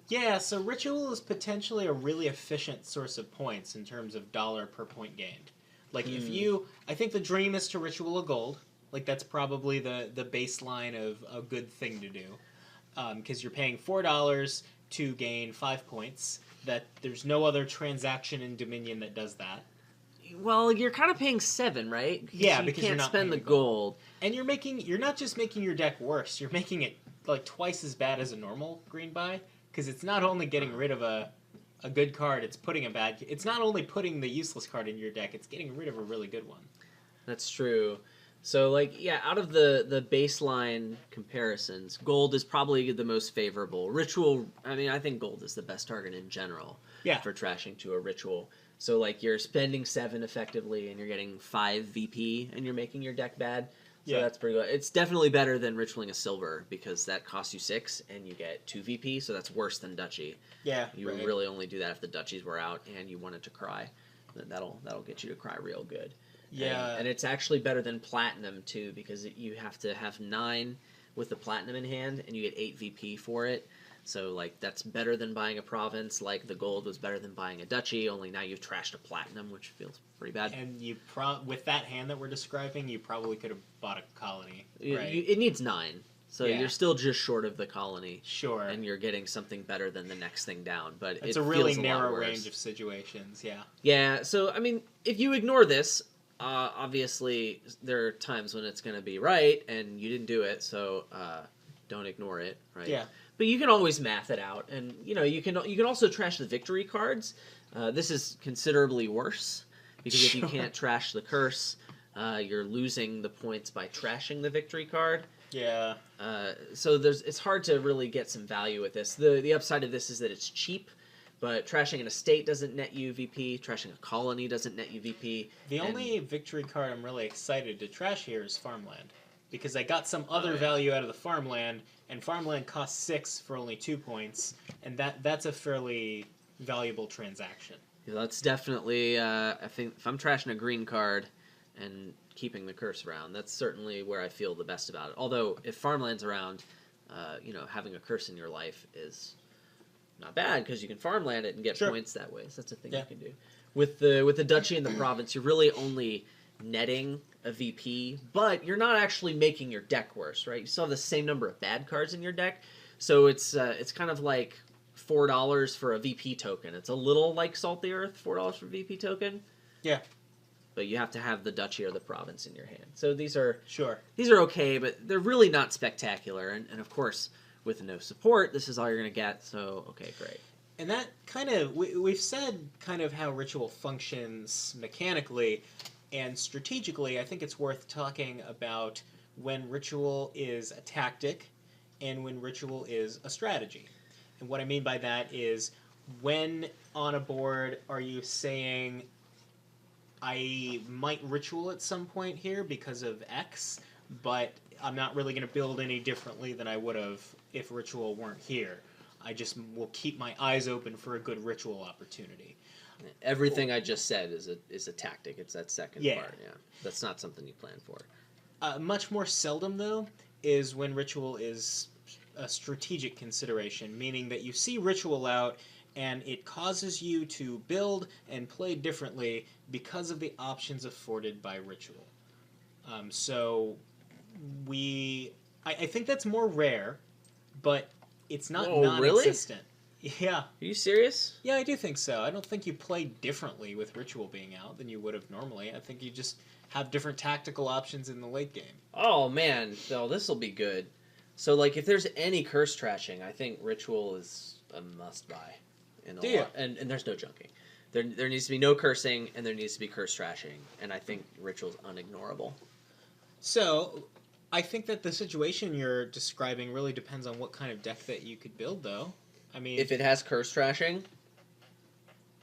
Yeah, so Ritual is potentially a really efficient source of points in terms of dollar per point gained. Like, if you... I think the dream is to Ritual a gold. Like, that's probably the baseline of a good thing to do. Because you're paying $4 to gain 5 points. That there's no other transaction in Dominion that does that. Well, you're kind of paying 7, right? Yeah, because you can't you're not spend the gold. And you're not just making your deck worse. You're making it like twice as bad as a normal green buy. Because it's not only getting rid of a good card, it's putting a bad... It's not only putting the useless card in your deck, it's getting rid of a really good one. That's true. So, like, yeah, out of the baseline comparisons, gold is probably the most favorable. Ritual, I mean, I think gold is the best target in general for trashing to a ritual. So, like, you're spending 7 effectively, and you're getting 5 VP, and you're making your deck bad. So that's pretty good. It's definitely better than ritualing a silver, because that costs you 6, and you get 2 VP, so that's worse than Duchy. Yeah, You would really only do that if the Duchies were out, and you wanted to cry. That'll get you to cry real good. Yeah. And it's actually better than Platinum, too, because you have to have 9 with the Platinum in hand, and you get 8 VP for it. So, like, that's better than buying a province. Like, the gold was better than buying a duchy, only now you've trashed a platinum, which feels pretty bad. And with that hand that we're describing, you probably could have bought a colony, right? It needs 9. So you're still just short of the colony. Sure. And you're getting something better than the next thing down. But it's a really narrow range of situations, yeah. Yeah, so, I mean, if you ignore this, obviously there are times when it's going to be right, and you didn't do it, so don't ignore it, right? Yeah. But you can always math it out, and you can also trash the victory cards. This is considerably worse, because if you can't trash the curse, you're losing the points by trashing the victory card. Yeah. So it's hard to really get some value with this. The upside of this is that it's cheap, but trashing an estate doesn't net you VP. Trashing a colony doesn't net you VP. The only victory card I'm really excited to trash here is Farmland, because I got some other value out of the Farmland, and Farmland costs 6 for only 2 points, and that's a fairly valuable transaction. Yeah, that's definitely, I think, if I'm trashing a green card and keeping the curse around, that's certainly where I feel the best about it. Although, if Farmland's around, having a curse in your life is not bad, because you can farmland it and get points that way. So that's a thing you can do. With the duchy and the province, you're really only netting a VP, but you're not actually making your deck worse, right? You still have the same number of bad cards in your deck, so it's kind of like $4 for a VP token. It's a little like Salt the Earth, $4 for VP token. Yeah. But you have to have the duchy or the province in your hand. So these are okay, but they're really not spectacular. And of course, with no support, this is all you're going to get. So, okay, great. And that kind of, we've said kind of how Ritual functions mechanically and strategically. I think it's worth talking about when Ritual is a tactic and when Ritual is a strategy. And what I mean by that is, when on a board are you saying, I might ritual at some point here because of X, but I'm not really going to build any differently than I would have if ritual weren't here. I just will keep my eyes open for a good ritual opportunity. Everything I just said is a tactic. It's that second part. Yeah, that's not something you plan for. Much more seldom, though, is when ritual is a strategic consideration, meaning that you see ritual out and it causes you to build and play differently because of the options afforded by ritual. So I think that's more rare, but it's not non-existent. Really? Yeah. Are you serious? Yeah, I do think so. I don't think you play differently with ritual being out than you would have normally. I think you just have different tactical options in the late game. Oh man, so this will be good. So like, if there's any curse trashing, I think ritual is a must buy. And there's no junking. There needs to be no cursing, and there needs to be curse trashing, and I think ritual's unignorable. So, I think that the situation you're describing really depends on what kind of deck that you could build, though. I mean, if it has curse trashing,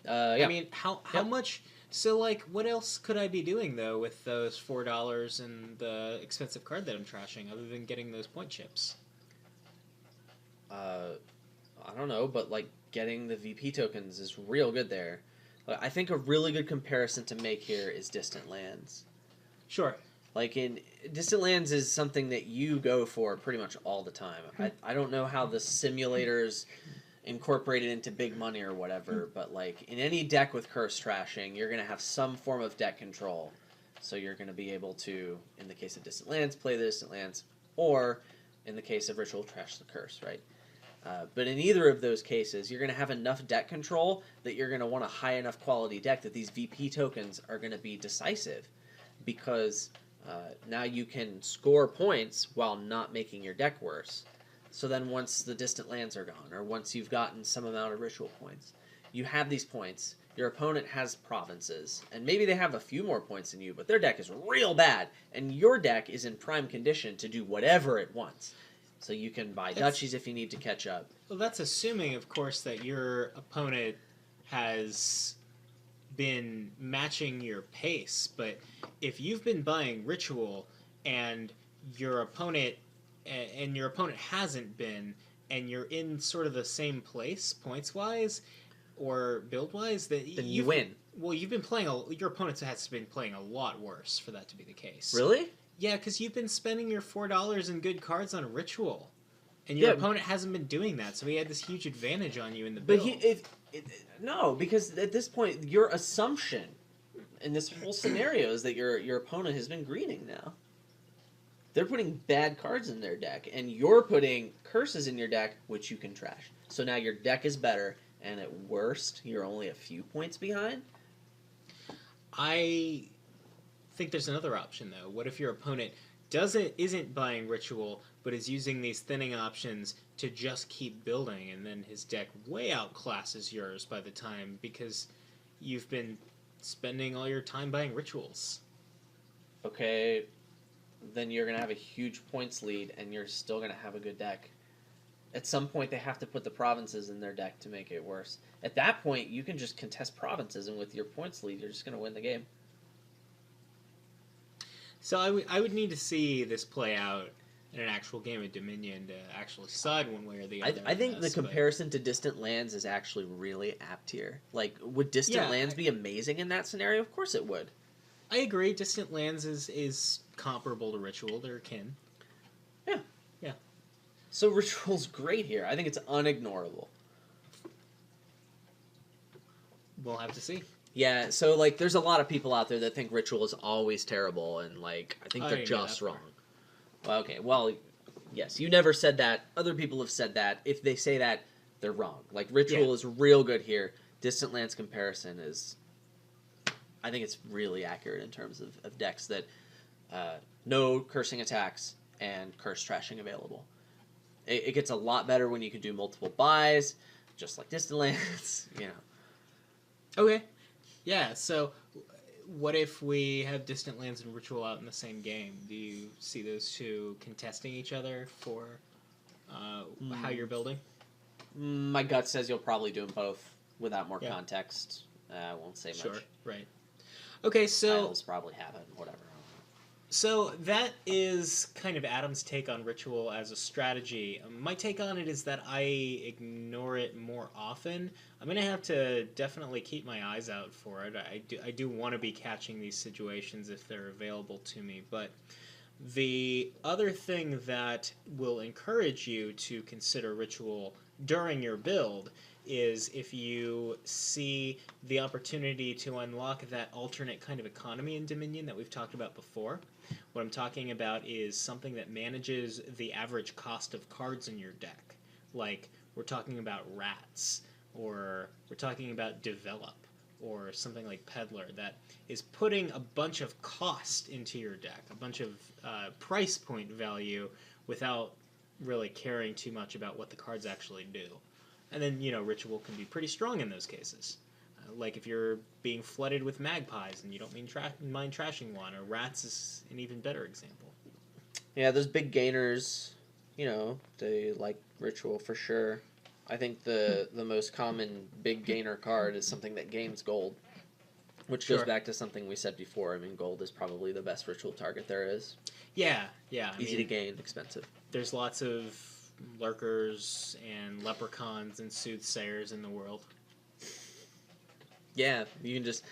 yeah. I mean, how much? So, like, what else could I be doing though with those $4 and the expensive card that I'm trashing, other than getting those point chips? I don't know, but like getting the VP tokens is real good there. I think a really good comparison to make here is Distant Lands. Sure. Like, in Distant Lands is something that you go for pretty much all the time. I don't know how the simulators incorporate it into big money or whatever, but like in any deck with curse trashing, you're going to have some form of deck control. So you're going to be able to, in the case of Distant Lands, play the Distant Lands, or in the case of Ritual, trash the curse, right? But in either of those cases, you're going to have enough deck control that you're going to want a high enough quality deck that these VP tokens are going to be decisive, because now you can score points while not making your deck worse. So then once the Distant Lands are gone, or once you've gotten some amount of ritual points, you have these points, your opponent has provinces, and maybe they have a few more points than you, but their deck is real bad, and your deck is in prime condition to do whatever it wants. So you can buy duchies if you need to catch up. Well, that's assuming, of course, that your opponent has been matching your pace. But if you've been buying ritual and your opponent hasn't been, and you're in sort of the same place points wise or build wise, then you win. Well, you've been playing your opponent has been playing a lot worse for that to be the case. Really? Yeah, because you've been spending your $4 in good cards on a ritual, and your opponent hasn't been doing that, so he had this huge advantage on you in the build. No, because at this point, your assumption in this whole scenario is that your opponent has been greening now. They're putting bad cards in their deck, and you're putting curses in your deck, which you can trash. So now your deck is better, and at worst, you're only a few points behind. I think there's another option though. What if your opponent isn't buying ritual, but is using these thinning options to just keep building, and then his deck way outclasses yours by the time because you've been spending all your time buying rituals? Okay, then you're gonna have a huge points lead, and you're still gonna have a good deck. At some point, they have to put the provinces in their deck to make it worse. At that point, you can just contest provinces, and with your points lead, you're just gonna win the game. So I would need to see this play out in an actual game of Dominion to actually decide one way or the other. I think the comparison to Distant Lands is actually really apt here. Like, would Distant Lands be amazing in that scenario? Of course it would. I agree. Distant Lands is comparable to Ritual. They're akin. Yeah. Yeah. So Ritual's great here. I think it's unignorable. We'll have to see. Yeah, so, like, there's a lot of people out there that think Ritual is always terrible, and, like, I think they're just wrong. Well, okay, well, yes, you never said that. Other people have said that. If they say that, they're wrong. Like, Ritual is real good here. Distant Lands comparison is... I think it's really accurate in terms of decks that no cursing attacks and curse trashing available. It gets a lot better when you can do multiple buys, just like Distant Lands, you know. Okay. Yeah, so what if we have Distant Lands and Ritual out in the same game? Do you see those two contesting each other for how you're building? My gut says you'll probably do them both without more context. I won't say much. Sure, right. Okay, so... Titles probably have it, whatever. So that is kind of Adam's take on Ritual as a strategy. My take on it is that I ignore it more often. I'm going to have to definitely keep my eyes out for it. I do want to be catching these situations if they're available to me. But the other thing that will encourage you to consider Ritual during your build is if you see the opportunity to unlock that alternate kind of economy in Dominion that we've talked about before. What I'm talking about is something that manages the average cost of cards in your deck. Like, we're talking about Rats, or we're talking about Develop, or something like Peddler, that is putting a bunch of cost into your deck, a bunch of price point value, without really caring too much about what the cards actually do. And then, Ritual can be pretty strong in those cases. Like if you're being flooded with magpies and you don't mind trashing one, or Rats is an even better example. Yeah, those big gainers, they like Ritual for sure. I think the most common big gainer card is something that gains gold, which goes back to something we said before. I mean, gold is probably the best Ritual target there is. Yeah. Easy to gain, expensive. There's lots of lurkers and leprechauns and soothsayers in the world. Yeah, you can just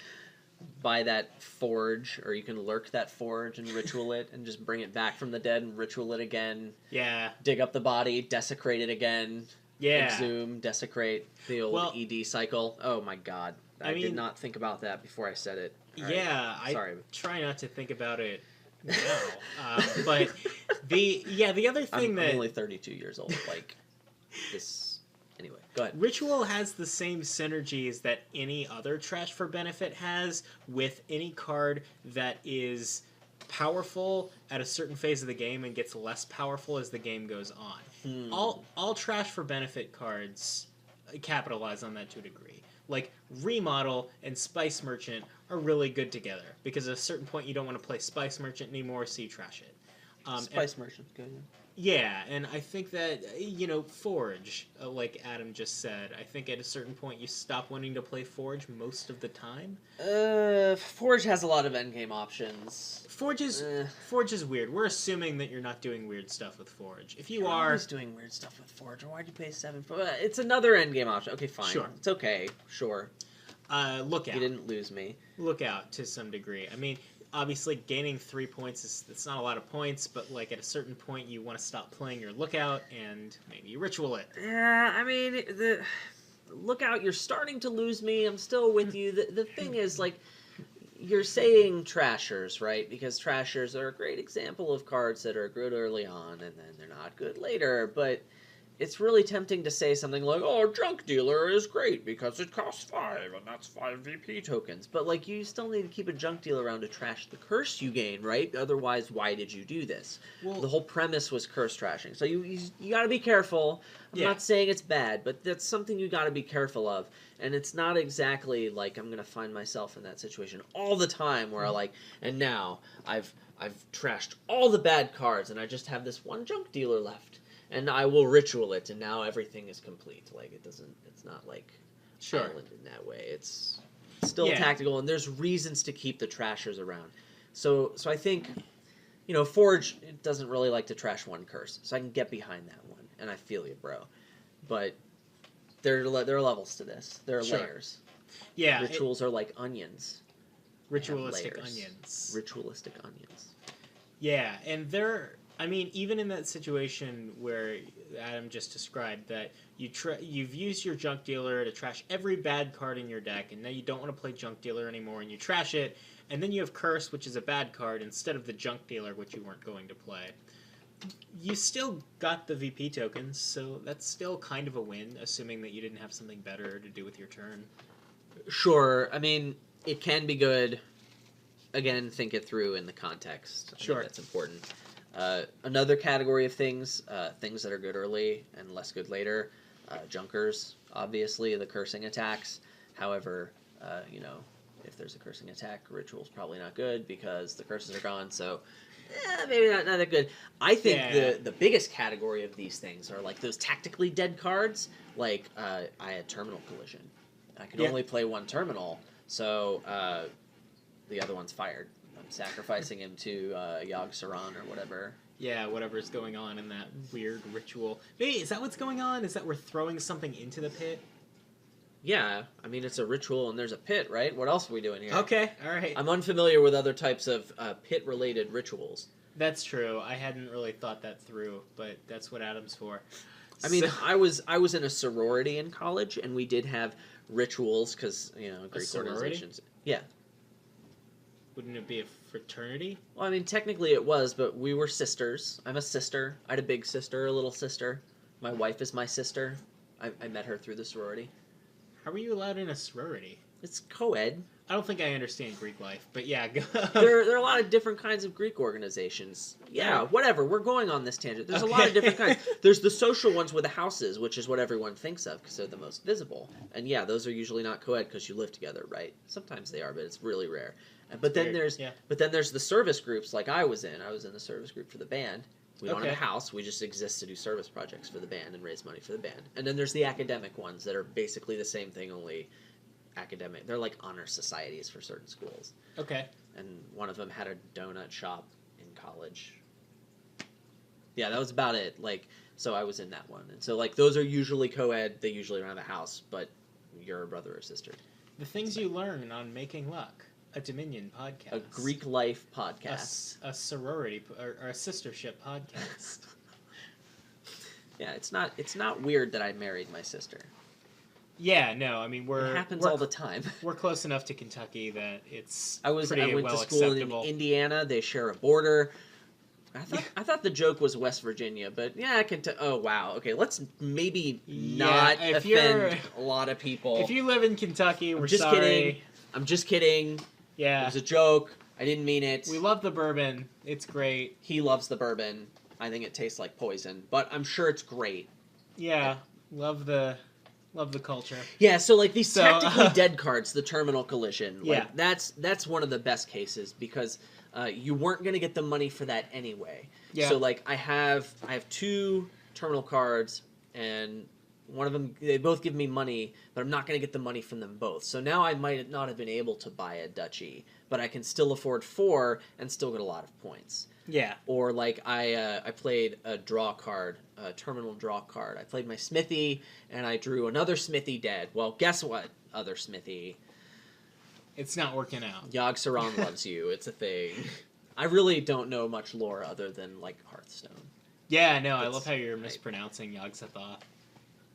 buy that forge, or you can lurk that forge and ritual it, and just bring it back from the dead and ritual it again. Yeah. Dig up the body, desecrate it again. Yeah. Exhume, desecrate, the old ED cycle. Oh my god. I did not think about that before I said it. Yeah, I try not to think about it now. But the other thing I'm only 32 years old. Like, this... Anyway, go ahead. Ritual has the same synergies that any other Trash for Benefit has with any card that is powerful at a certain phase of the game and gets less powerful as the game goes on. All Trash for Benefit cards capitalize on that to a degree. Like, Remodel and Spice Merchant are really good together, because at a certain point you don't want to play Spice Merchant anymore, so you trash it. Spice Merchant's good. Yeah, and I think that, Forge, like Adam just said, I think at a certain point you stop wanting to play Forge most of the time. Forge has a lot of endgame options. Forge is weird. We're assuming that you're not doing weird stuff with Forge. If you are... I was doing weird stuff with Forge. Why'd you pay 7 for it? It's another endgame option. Okay, fine. Sure. It's okay. Sure. Look out. You didn't lose me. Look out, to some degree. I mean... Obviously, gaining 3 points it's not a lot of points, but like at a certain point, you want to stop playing your Lookout and maybe you ritual it. Yeah, I mean, the Lookout, you're starting to lose me. I'm still with you. The thing is, like, you're saying Trashers, right? Because Trashers are a great example of cards that are good early on and then they're not good later, but it's really tempting to say something like, oh, Junk Dealer is great because it costs 5, and that's 5 VP tokens. But, like, you still need to keep a Junk Dealer around to trash the curse you gain, right? Otherwise, why did you do this? Well, the whole premise was curse trashing. So you gotta be careful. I'm not saying it's bad, but that's something you gotta be careful of. And it's not exactly like I'm gonna find myself in that situation all the time where and now I've trashed all the bad cards, and I just have this one Junk Dealer left. And I will ritual it, and now everything is complete. Like, it's not like Island in that way. It's still tactical, and there's reasons to keep the trashers around. So I think, Forge doesn't really like to trash one curse, so I can get behind that one, and I feel you, bro. But there are levels to this. There are layers. Yeah. Rituals are like onions. Ritualistic onions. Ritualistic onions. Yeah, and even in that situation where Adam just described, that you've used your Junk Dealer to trash every bad card in your deck, and now you don't want to play Junk Dealer anymore, and you trash it, and then you have Curse, which is a bad card, instead of the Junk Dealer, which you weren't going to play. You still got the VP tokens, so that's still kind of a win, assuming that you didn't have something better to do with your turn. Sure. I mean, it can be good. Again, think it through in the context. I think that's important. Another category of things that are good early and less good later. Junkers, obviously, the cursing attacks. However, if there's a cursing attack, Ritual's probably not good because the curses are gone, so maybe not that good. I think the biggest category of these things are like those tactically dead cards. Like I had Terminal Collision. I could only play one terminal, so the other one's fired. I'm sacrificing him to Yogg Saron or whatever. Yeah, whatever's going on in that weird ritual. Hey, is that what's going on? Is that we're throwing something into the pit? Yeah, I mean, it's a ritual and there's a pit, right? What else are we doing here? Okay, all right. I'm unfamiliar with other types of pit-related rituals. That's true. I hadn't really thought that through, but that's what Adam's for. I mean, I was in a sorority in college, and we did have rituals because, Greek organizations. Yeah. Wouldn't it be a fraternity? Well, I mean, technically it was, but we were sisters. I'm a sister. I had a big sister, a little sister. My wife is my sister. I met her through the sorority. How were you allowed in a sorority? It's co-ed. I don't think I understand Greek life, but yeah. there are a lot of different kinds of Greek organizations. Yeah, whatever. We're going on this tangent. There's a lot of different kinds. There's the social ones with the houses, which is what everyone thinks of because they're the most visible. And yeah, those are usually not co-ed because you live together, right? Sometimes they are, but it's really rare. But then there's the service groups like I was in. I was in the service group for the band. We don't have a house. We just exist to do service projects for the band and raise money for the band. And then there's the academic ones that are basically the same thing, only academic. They're like honor societies for certain schools. Okay. And one of them had a donut shop in college. Yeah, that was about it. So I was in that one. And so, those are usually co-ed. They usually don't have a house, but you're a brother or sister. The things you learn on Making Luck. A Dominion podcast. A Greek life podcast. A sorority or a sistership podcast. Yeah, it's not weird that I married my sister. Yeah, no, I mean it happens all the time. We're close enough to Kentucky that it's I went to school in Indiana. They share a border. I thought the joke was West Virginia, but yeah, I can. Oh wow, okay. Let's maybe not offend a lot of people. If you live in Kentucky, we're just kidding. I'm just kidding. Yeah. It was a joke. I didn't mean it. We love the bourbon. It's great. He loves the bourbon. I think it tastes like poison, but I'm sure it's great. Yeah. Love the culture. Yeah, so these tactically dead cards, the Terminal Collision, that's one of the best cases because you weren't going to get the money for that anyway. Yeah. So I have 2 terminal cards and one of them, they both give me money, but I'm not going to get the money from them both. So now I might not have been able to buy a duchy, but I can still afford 4 and still get a lot of points. Yeah. Or I played a draw card, a terminal draw card. I played my Smithy, and I drew another Smithy dead. Well, guess what, other Smithy? It's not working out. Yogg Saron loves you. It's a thing. I really don't know much lore other than, Hearthstone. Yeah, no, I love how you're mispronouncing Yogg Saron.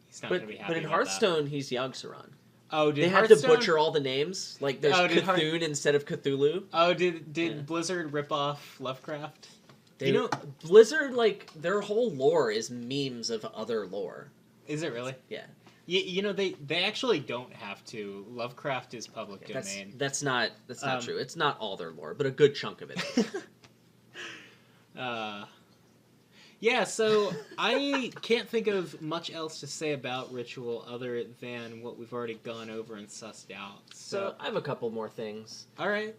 He's not going to be happy But in Hearthstone, he's Yogg Saron. Oh, they had to butcher all the names. There's Cthulhu instead of Cthulhu. Oh, did Blizzard rip off Lovecraft? Blizzard, their whole lore is memes of other lore. Is it really? Yeah. They actually don't have to. Lovecraft is public domain. That's not true. It's not all their lore, but a good chunk of it is. Yeah, so I can't think of much else to say about Ritual other than what we've already gone over and sussed out. So I have a couple more things. All right.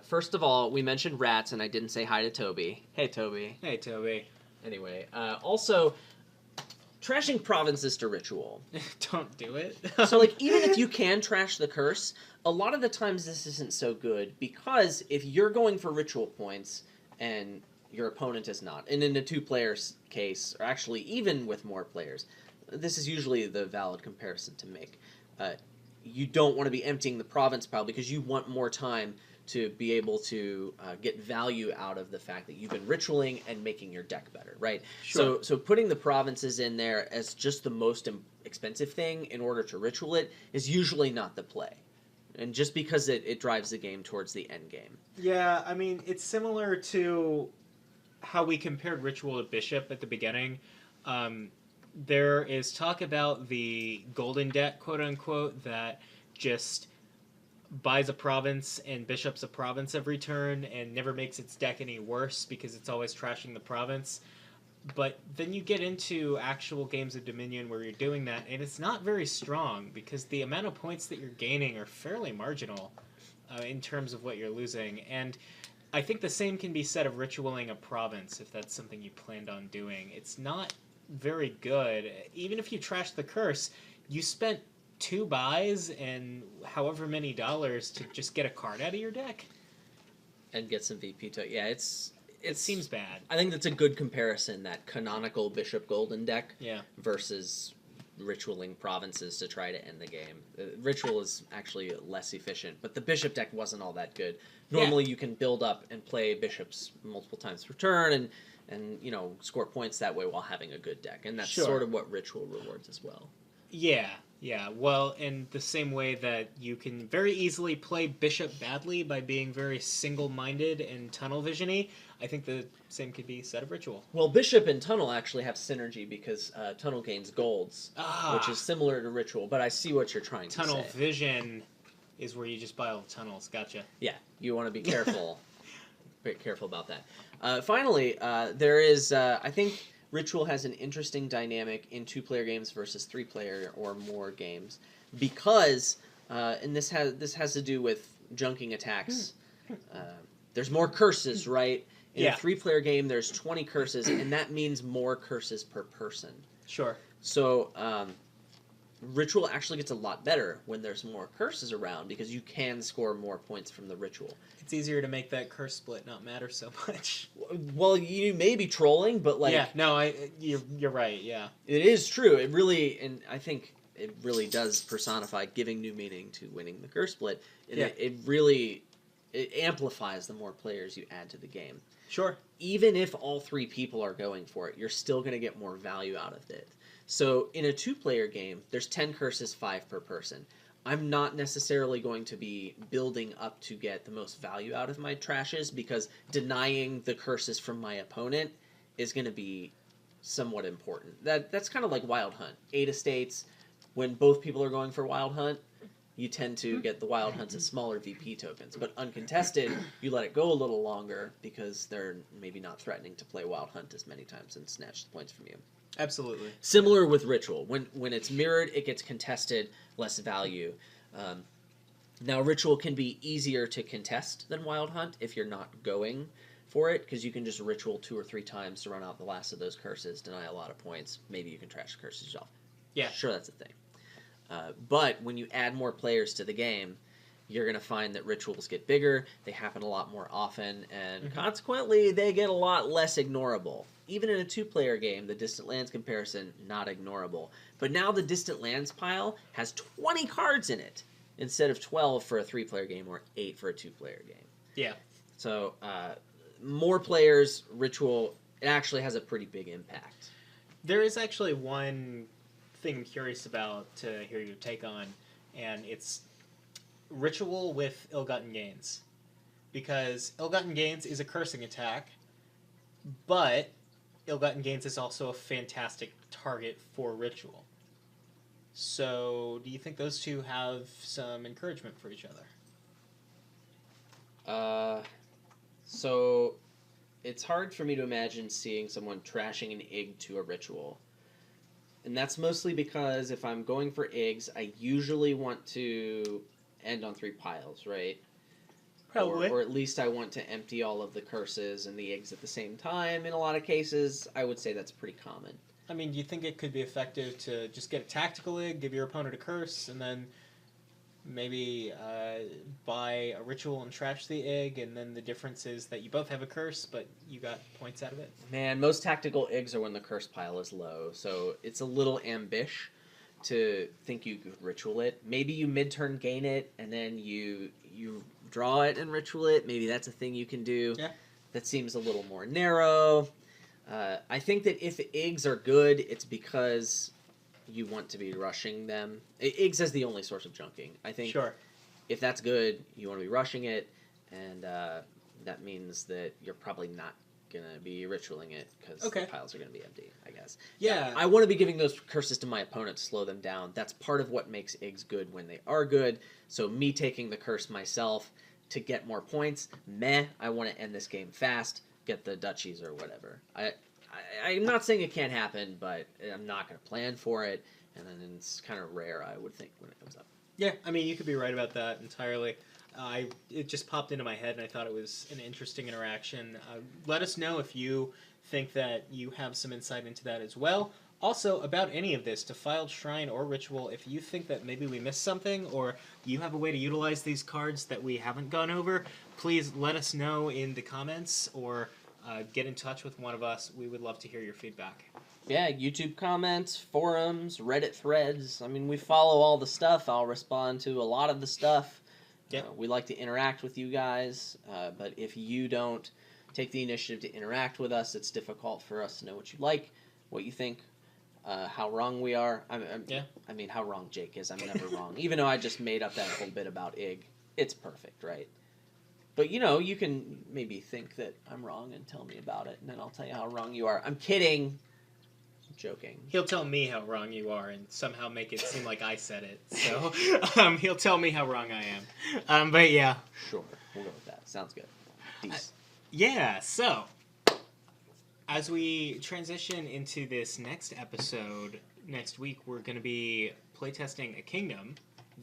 First of all, we mentioned rats, and I didn't say hi to Toby. Hey, Toby. Hey, Toby. Anyway, also, trashing provinces to Ritual. Don't do it. So, even if you can trash the curse, a lot of the times this isn't so good, because if you're going for Ritual points, and your opponent is not. And in a 2-player case, or actually even with more players, this is usually the valid comparison to make. You don't want to be emptying the province pile because you want more time to be able to get value out of the fact that you've been ritualing and making your deck better, right? Sure. So putting the provinces in there as just the most expensive thing in order to ritual it is usually not the play. And just because it drives the game towards the end game. Yeah, I mean, it's similar to how we compared Ritual to Bishop at the beginning. There is talk about the golden deck, quote-unquote, that just buys a province and bishops a province every turn and never makes its deck any worse because it's always trashing the province. But then you get into actual games of Dominion where you're doing that, and it's not very strong because the amount of points that you're gaining are fairly marginal in terms of what you're losing. And I think the same can be said of ritualing a province, if that's something you planned on doing. It's not very good. Even if you trash the curse, you spent 2 buys and however many dollars to just get a card out of your deck. And get some VP to yeah, it seems bad. I think that's a good comparison, that canonical Bishop Golden deck versus ritualing provinces to try to end the game. Ritual is actually less efficient, but the Bishop deck wasn't all that good. Normally you can build up and play Bishops multiple times per turn and you know, score points that way while having a good deck. And that's sort of what Ritual rewards as well. Yeah. Well, in the same way that you can very easily play Bishop badly by being very single-minded and tunnel vision-y, I think the same could be said of Ritual. Well, Bishop and Tunnel actually have synergy because Tunnel gains golds, which is similar to Ritual, but I see what you're trying to say. Tunnel vision is where you just buy all the tunnels. Gotcha. Yeah, you want to be careful. Very careful about that. Finally, there is, I think... Ritual has an interesting dynamic in 2-player games versus 3-player or more games because, and this has to do with junking attacks. There's more curses, right? In a 3-player game, there's 20 curses, and that means more curses per person. Sure. So, Ritual actually gets a lot better when there's more curses around because you can score more points from the Ritual. It's easier to make that curse split not matter so much. Well, you may be trolling, but like... Yeah, no, you're right, yeah. It is true. It really, and I think it really does personify giving new meaning to winning the curse split. And it really amplifies the more players you add to the game. Sure. Even if all 3 people are going for it, you're still going to get more value out of it. So in a 2-player game, there's 10 curses, 5 per person. I'm not necessarily going to be building up to get the most value out of my trashes because denying the curses from my opponent is going to be somewhat important. That's kind of like Wild Hunt. 8 estates, when both people are going for Wild Hunt, you tend to get the Wild Hunts as smaller VP tokens. But uncontested, you let it go a little longer because they're maybe not threatening to play Wild Hunt as many times and snatch the points from you. Absolutely. Similar with Ritual. When it's mirrored, it gets contested, less value. Now, Ritual can be easier to contest than Wild Hunt if you're not going for it, because you can just Ritual 2 or 3 times to run out the last of those curses, deny a lot of points. Maybe you can trash the curses yourself. Yeah. Sure, that's a thing. But when you add more players to the game, you're going to find that rituals get bigger, they happen a lot more often, and consequently, they get a lot less ignorable. Even in a 2-player game, the Distant Lands comparison, not ignorable. But now the Distant Lands pile has 20 cards in it, instead of 12 for a 3-player game or 8 for a 2-player game. Yeah. So, more players, Ritual, it actually has a pretty big impact. There is actually one thing I'm curious about to hear your take on, and it's Ritual with Ill-Gotten Gains. Because Ill-Gotten Gains is a cursing attack, but Ill-Gotten Gains is also a fantastic target for Ritual. So, do you think those two have some encouragement for each other? So, it's hard for me to imagine seeing someone trashing an Ig to a Ritual. And that's mostly because if I'm going for Igs, I usually want to end on 3 piles, right? Probably. Or at least I want to empty all of the curses and the Igs at the same time. In a lot of cases, I would say that's pretty common. I mean, do you think it could be effective to just get a tactical Ig, give your opponent a curse, and then maybe buy a Ritual and trash the Ig, and then the difference is that you both have a curse, but you got points out of it? Man, most tactical Igs are when the curse pile is low, so it's a little ambish to think you could Ritual it. Maybe you mid-turn gain it, and then you draw it and Ritual it. Maybe that's a thing you can do. Yeah. That seems a little more narrow. I think that if Igs are good, it's because you want to be rushing them. Igs is the only source of junking. I think if that's good, you want to be rushing it, and that means that you're probably not going to be ritualing it because the piles are going to be empty, I guess. Yeah. I want to be giving those curses to my opponent to slow them down. That's part of what makes Igs good when they are good. So me taking the curse myself to get more points, I want to end this game fast, get the duchies or whatever. I'm not saying it can't happen, but I'm not going to plan for it, and then it's kind of rare, I would think, when it comes up. Yeah, I mean, you could be right about that entirely. It just popped into my head, and I thought it was an interesting interaction. Let us know if you think that you have some insight into that as well. Also, about any of this, Defiled Shrine or Ritual, if you think that maybe we missed something, or you have a way to utilize these cards that we haven't gone over, please let us know in the comments, or get in touch with one of us. We would love to hear your feedback. Yeah, YouTube comments, forums, Reddit threads. I mean, we follow all the stuff. I'll respond to a lot of the stuff. Yep. We like to interact with you guys, but if you don't take the initiative to interact with us, it's difficult for us to know what you like, what you think, how wrong we are. I mean, how wrong Jake is. I'm never wrong. Even though I just made up that whole bit about Ig. It's perfect, right? But, you can maybe think that I'm wrong and tell me about it, and then I'll tell you how wrong you are. I'm kidding. I'm joking. He'll tell me how wrong you are and somehow make it seem like I said it. So he'll tell me how wrong I am. But, yeah. Sure. We'll go with that. Sounds good. Peace. Yeah, so as we transition into this next episode, next week, we're going to be playtesting a kingdom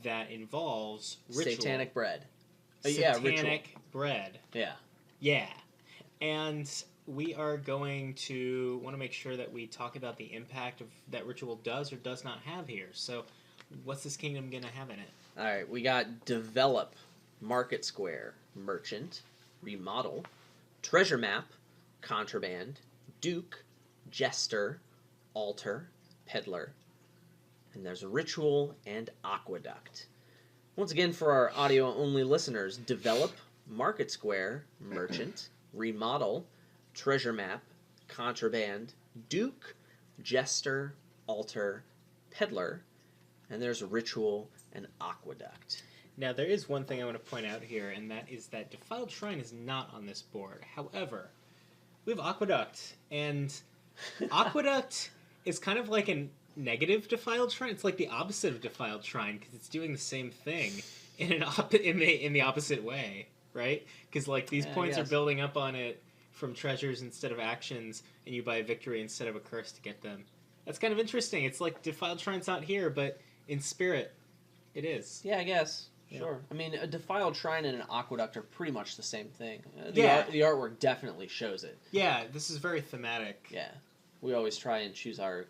that involves ritual. Satanic bread. Satanic bread. Yeah. Yeah. And we are going to want to make sure that we talk about the impact of that ritual does or does not have here. So what's this kingdom going to have in it? All right, we got Develop, Market Square, Merchant, Remodel, Treasure Map, Contraband, Duke, Jester, Altar, Peddler, and there's Ritual and Aqueduct. Once again, for our audio-only listeners, Develop, Market Square, Merchant, Remodel, Treasure Map, Contraband, Duke, Jester, Altar, Peddler, and there's Ritual and Aqueduct. Now, there is one thing I want to point out here, and that is that Defiled Shrine is not on this board. However, we have Aqueduct, and Aqueduct is kind of like a negative Defiled Shrine. It's like the opposite of Defiled Shrine, because it's doing the same thing in the opposite way, right? Because these points are building up on it from treasures instead of actions, and you buy a victory instead of a curse to get them. That's kind of interesting. It's like Defiled Shrine's not here, but in spirit, it is. Yeah, I guess. Sure. I mean, a Defiled Shrine and an Aqueduct are pretty much the same thing. The artwork definitely shows it. Yeah, this is very thematic. Yeah. We always try and choose our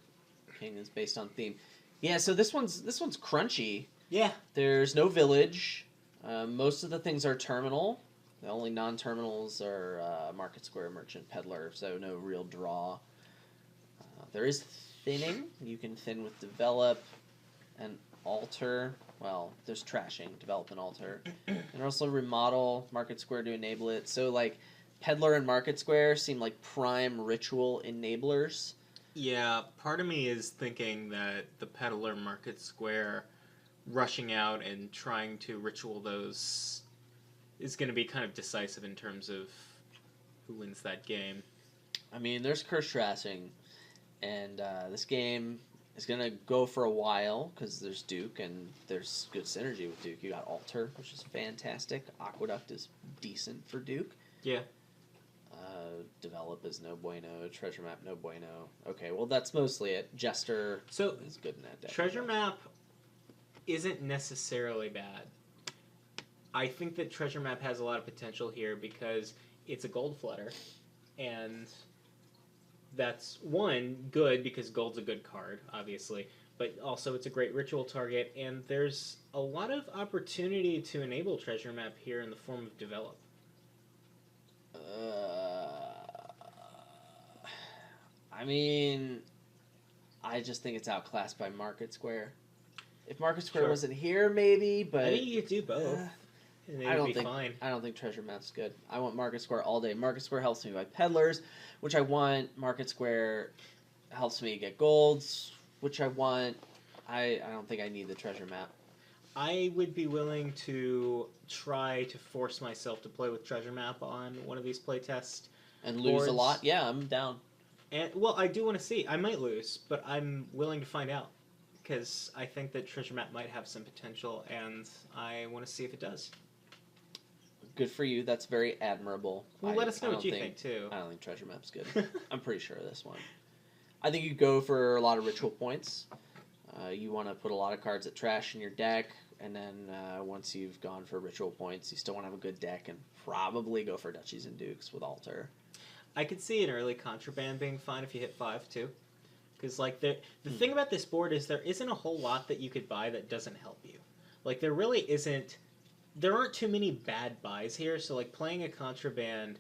kingdoms based on theme. Yeah, so this one's crunchy. Yeah. There's no village. Most of the things are terminal. The only non-terminals are Market Square, Merchant, Peddler, so no real draw. There is thinning. You can thin with Develop and Altar. Well, there's trashing, Develop and Altar. And also Remodel, Market Square to enable it. So, Peddler and Market Square seem like prime ritual enablers. Yeah, part of me is thinking that the Peddler Market Square rushing out and trying to ritual those is going to be kind of decisive in terms of who wins that game. I mean, there's curse trashing, and this game is going to go for a while because there's Duke, and there's good synergy with Duke. You got Altar, which is fantastic. Aqueduct is decent for Duke. Yeah. Develop is no bueno. Treasure Map, no bueno. Okay, well, that's mostly it. Jester is good in that deck. Treasure Map isn't necessarily bad. I think that Treasure Map has a lot of potential here because it's a gold flutter, and that's, one, good because gold's a good card, obviously, but also it's a great ritual target, and there's a lot of opportunity to enable Treasure Map here in the form of Develop. I mean, I just think it's outclassed by Market Square. If Market Square wasn't here, maybe, but I think you could do both. I don't think Treasure Map's good. I want Market Square all day. Market Square helps me buy Peddlers, which I want. Market Square helps me get golds, which I want. I don't think I need the Treasure Map. I would be willing to try to force myself to play with Treasure Map on one of these playtests. And lose a lot? Yeah, I'm down. And well, I do want to see. I might lose, but I'm willing to find out. Because I think that Treasure Map might have some potential, and I want to see if it does. Good for you. That's very admirable. Well, let us know what you think, too. I don't think Treasure Map's good. I'm pretty sure of this one. I think you go for a lot of ritual points. You want to put a lot of cards that trash in your deck, and then once you've gone for ritual points, you still want to have a good deck, and probably go for Duchies and Dukes with Altar. I could see an early Contraband being fine if you hit 5 too. Because like the thing about this board is there isn't a whole lot that you could buy that doesn't help you. Like there really isn't. There aren't too many bad buys here. So like playing a Contraband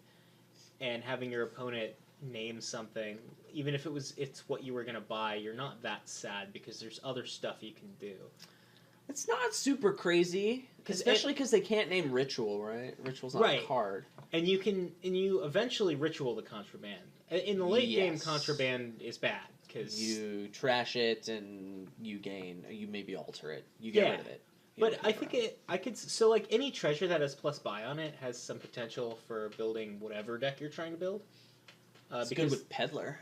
and having your opponent name something, even if it's what you were gonna buy, you're not that sad because there's other stuff you can do. It's not super crazy, especially because they can't name Ritual, right? Ritual's not a card. And you eventually Ritual the Contraband. In the late game, Contraband is bad. Because you trash it and you maybe alter it. You get rid of it. But I think so like any treasure that has plus buy on it has some potential for building whatever deck you're trying to build. It's good with Peddler.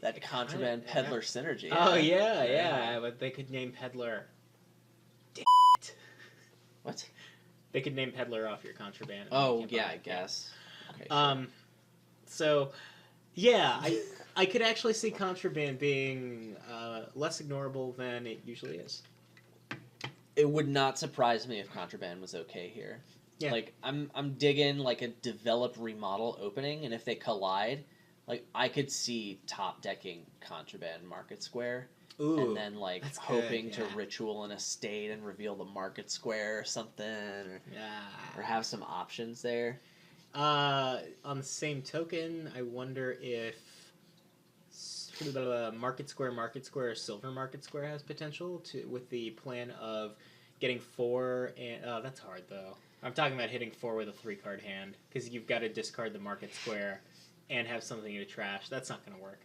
That Contraband Peddler synergy. Oh yeah. But they could name Peddler. Damn it. What? They could name Peddler off your Contraband. Oh yeah, I guess. Okay, sure. So yeah, I could actually see Contraband being less ignorable than it usually is. It would not surprise me if Contraband was okay here. Yeah. Like I'm digging like a develop remodel opening, and if they collide, like I could see top decking Contraband Market Square. Ooh, and then like hoping to Ritual an estate and reveal the Market Square or something, or have some options there. On the same token, I wonder if Market Square, or Silver Market Square has potential with the plan of getting 4 and that's hard though. I'm talking about hitting 4 with a 3-card hand because you've got to discard the Market Square and have something to trash. That's not going to work.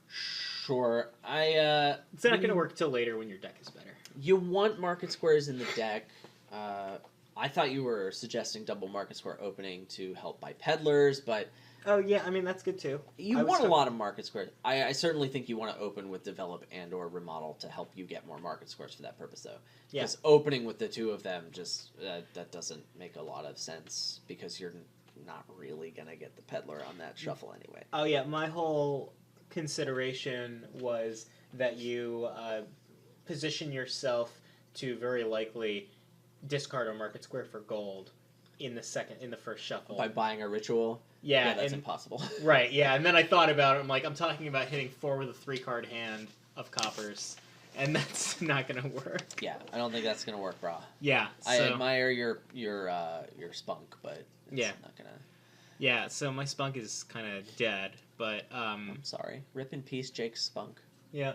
Sure, it's not going to work till later when your deck is better. You want Market Squares in the deck. I thought you were suggesting double Market Square opening to help buy Peddlers, but... Oh, yeah, I mean, that's good, too. You want a lot of Market Squares. I certainly think you want to open with Develop and or Remodel to help you get more Market Squares for that purpose, though. Yeah. Because opening with the two of them, just that doesn't make a lot of sense, because you're not really going to get the Peddler on that shuffle anyway. Oh, yeah, my whole consideration was that you position yourself to very likely discard a Market Square for gold in the first shuffle by buying a Ritual. Yeah, that's impossible. Right, yeah, and then I thought about it. I'm talking about hitting 4 with a 3-card hand of coppers, and that's not gonna work. Yeah, I don't think that's gonna work, brah. Yeah, I admire your spunk, but it's not gonna. Yeah, so my spunk is kind of dead, but I'm sorry. Rip in peace, Jake's spunk. Yeah.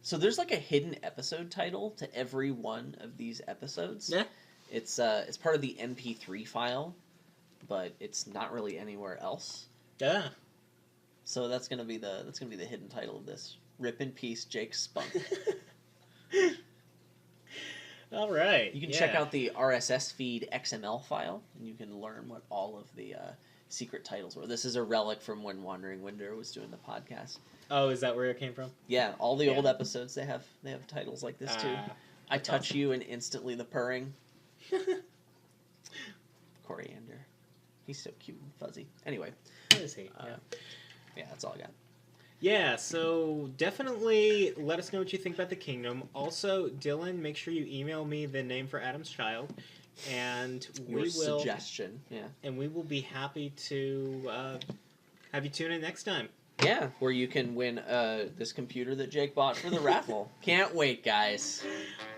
So there's like a hidden episode title to every one of these episodes. Yeah. It's part of the MP3 file, but it's not really anywhere else. Yeah. So that's gonna be the hidden title of this. Rip in peace, Jake's spunk. All right. You can check out the RSS feed XML file, and you can learn what all of the secret titles were. This is a relic from when Wandering Winder was doing the podcast. Oh, is that where it came from? Yeah, all the old episodes they have titles like this too. I touch you and instantly the purring. Coriander. He's so cute and fuzzy. Anyway. What is he? Yeah, that's all I got. Yeah, so definitely let us know what you think about the kingdom. Also, Dylan, make sure you email me the name for Adam's child, and suggestion. Yeah, and we will be happy to have you tune in next time. Yeah, where you can win this computer that Jake bought for the raffle. Can't wait, guys.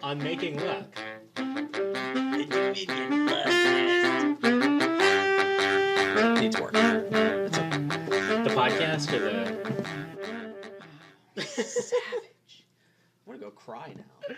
On Making Luck. Needs work. The podcast or the... Savage. I want to go cry now.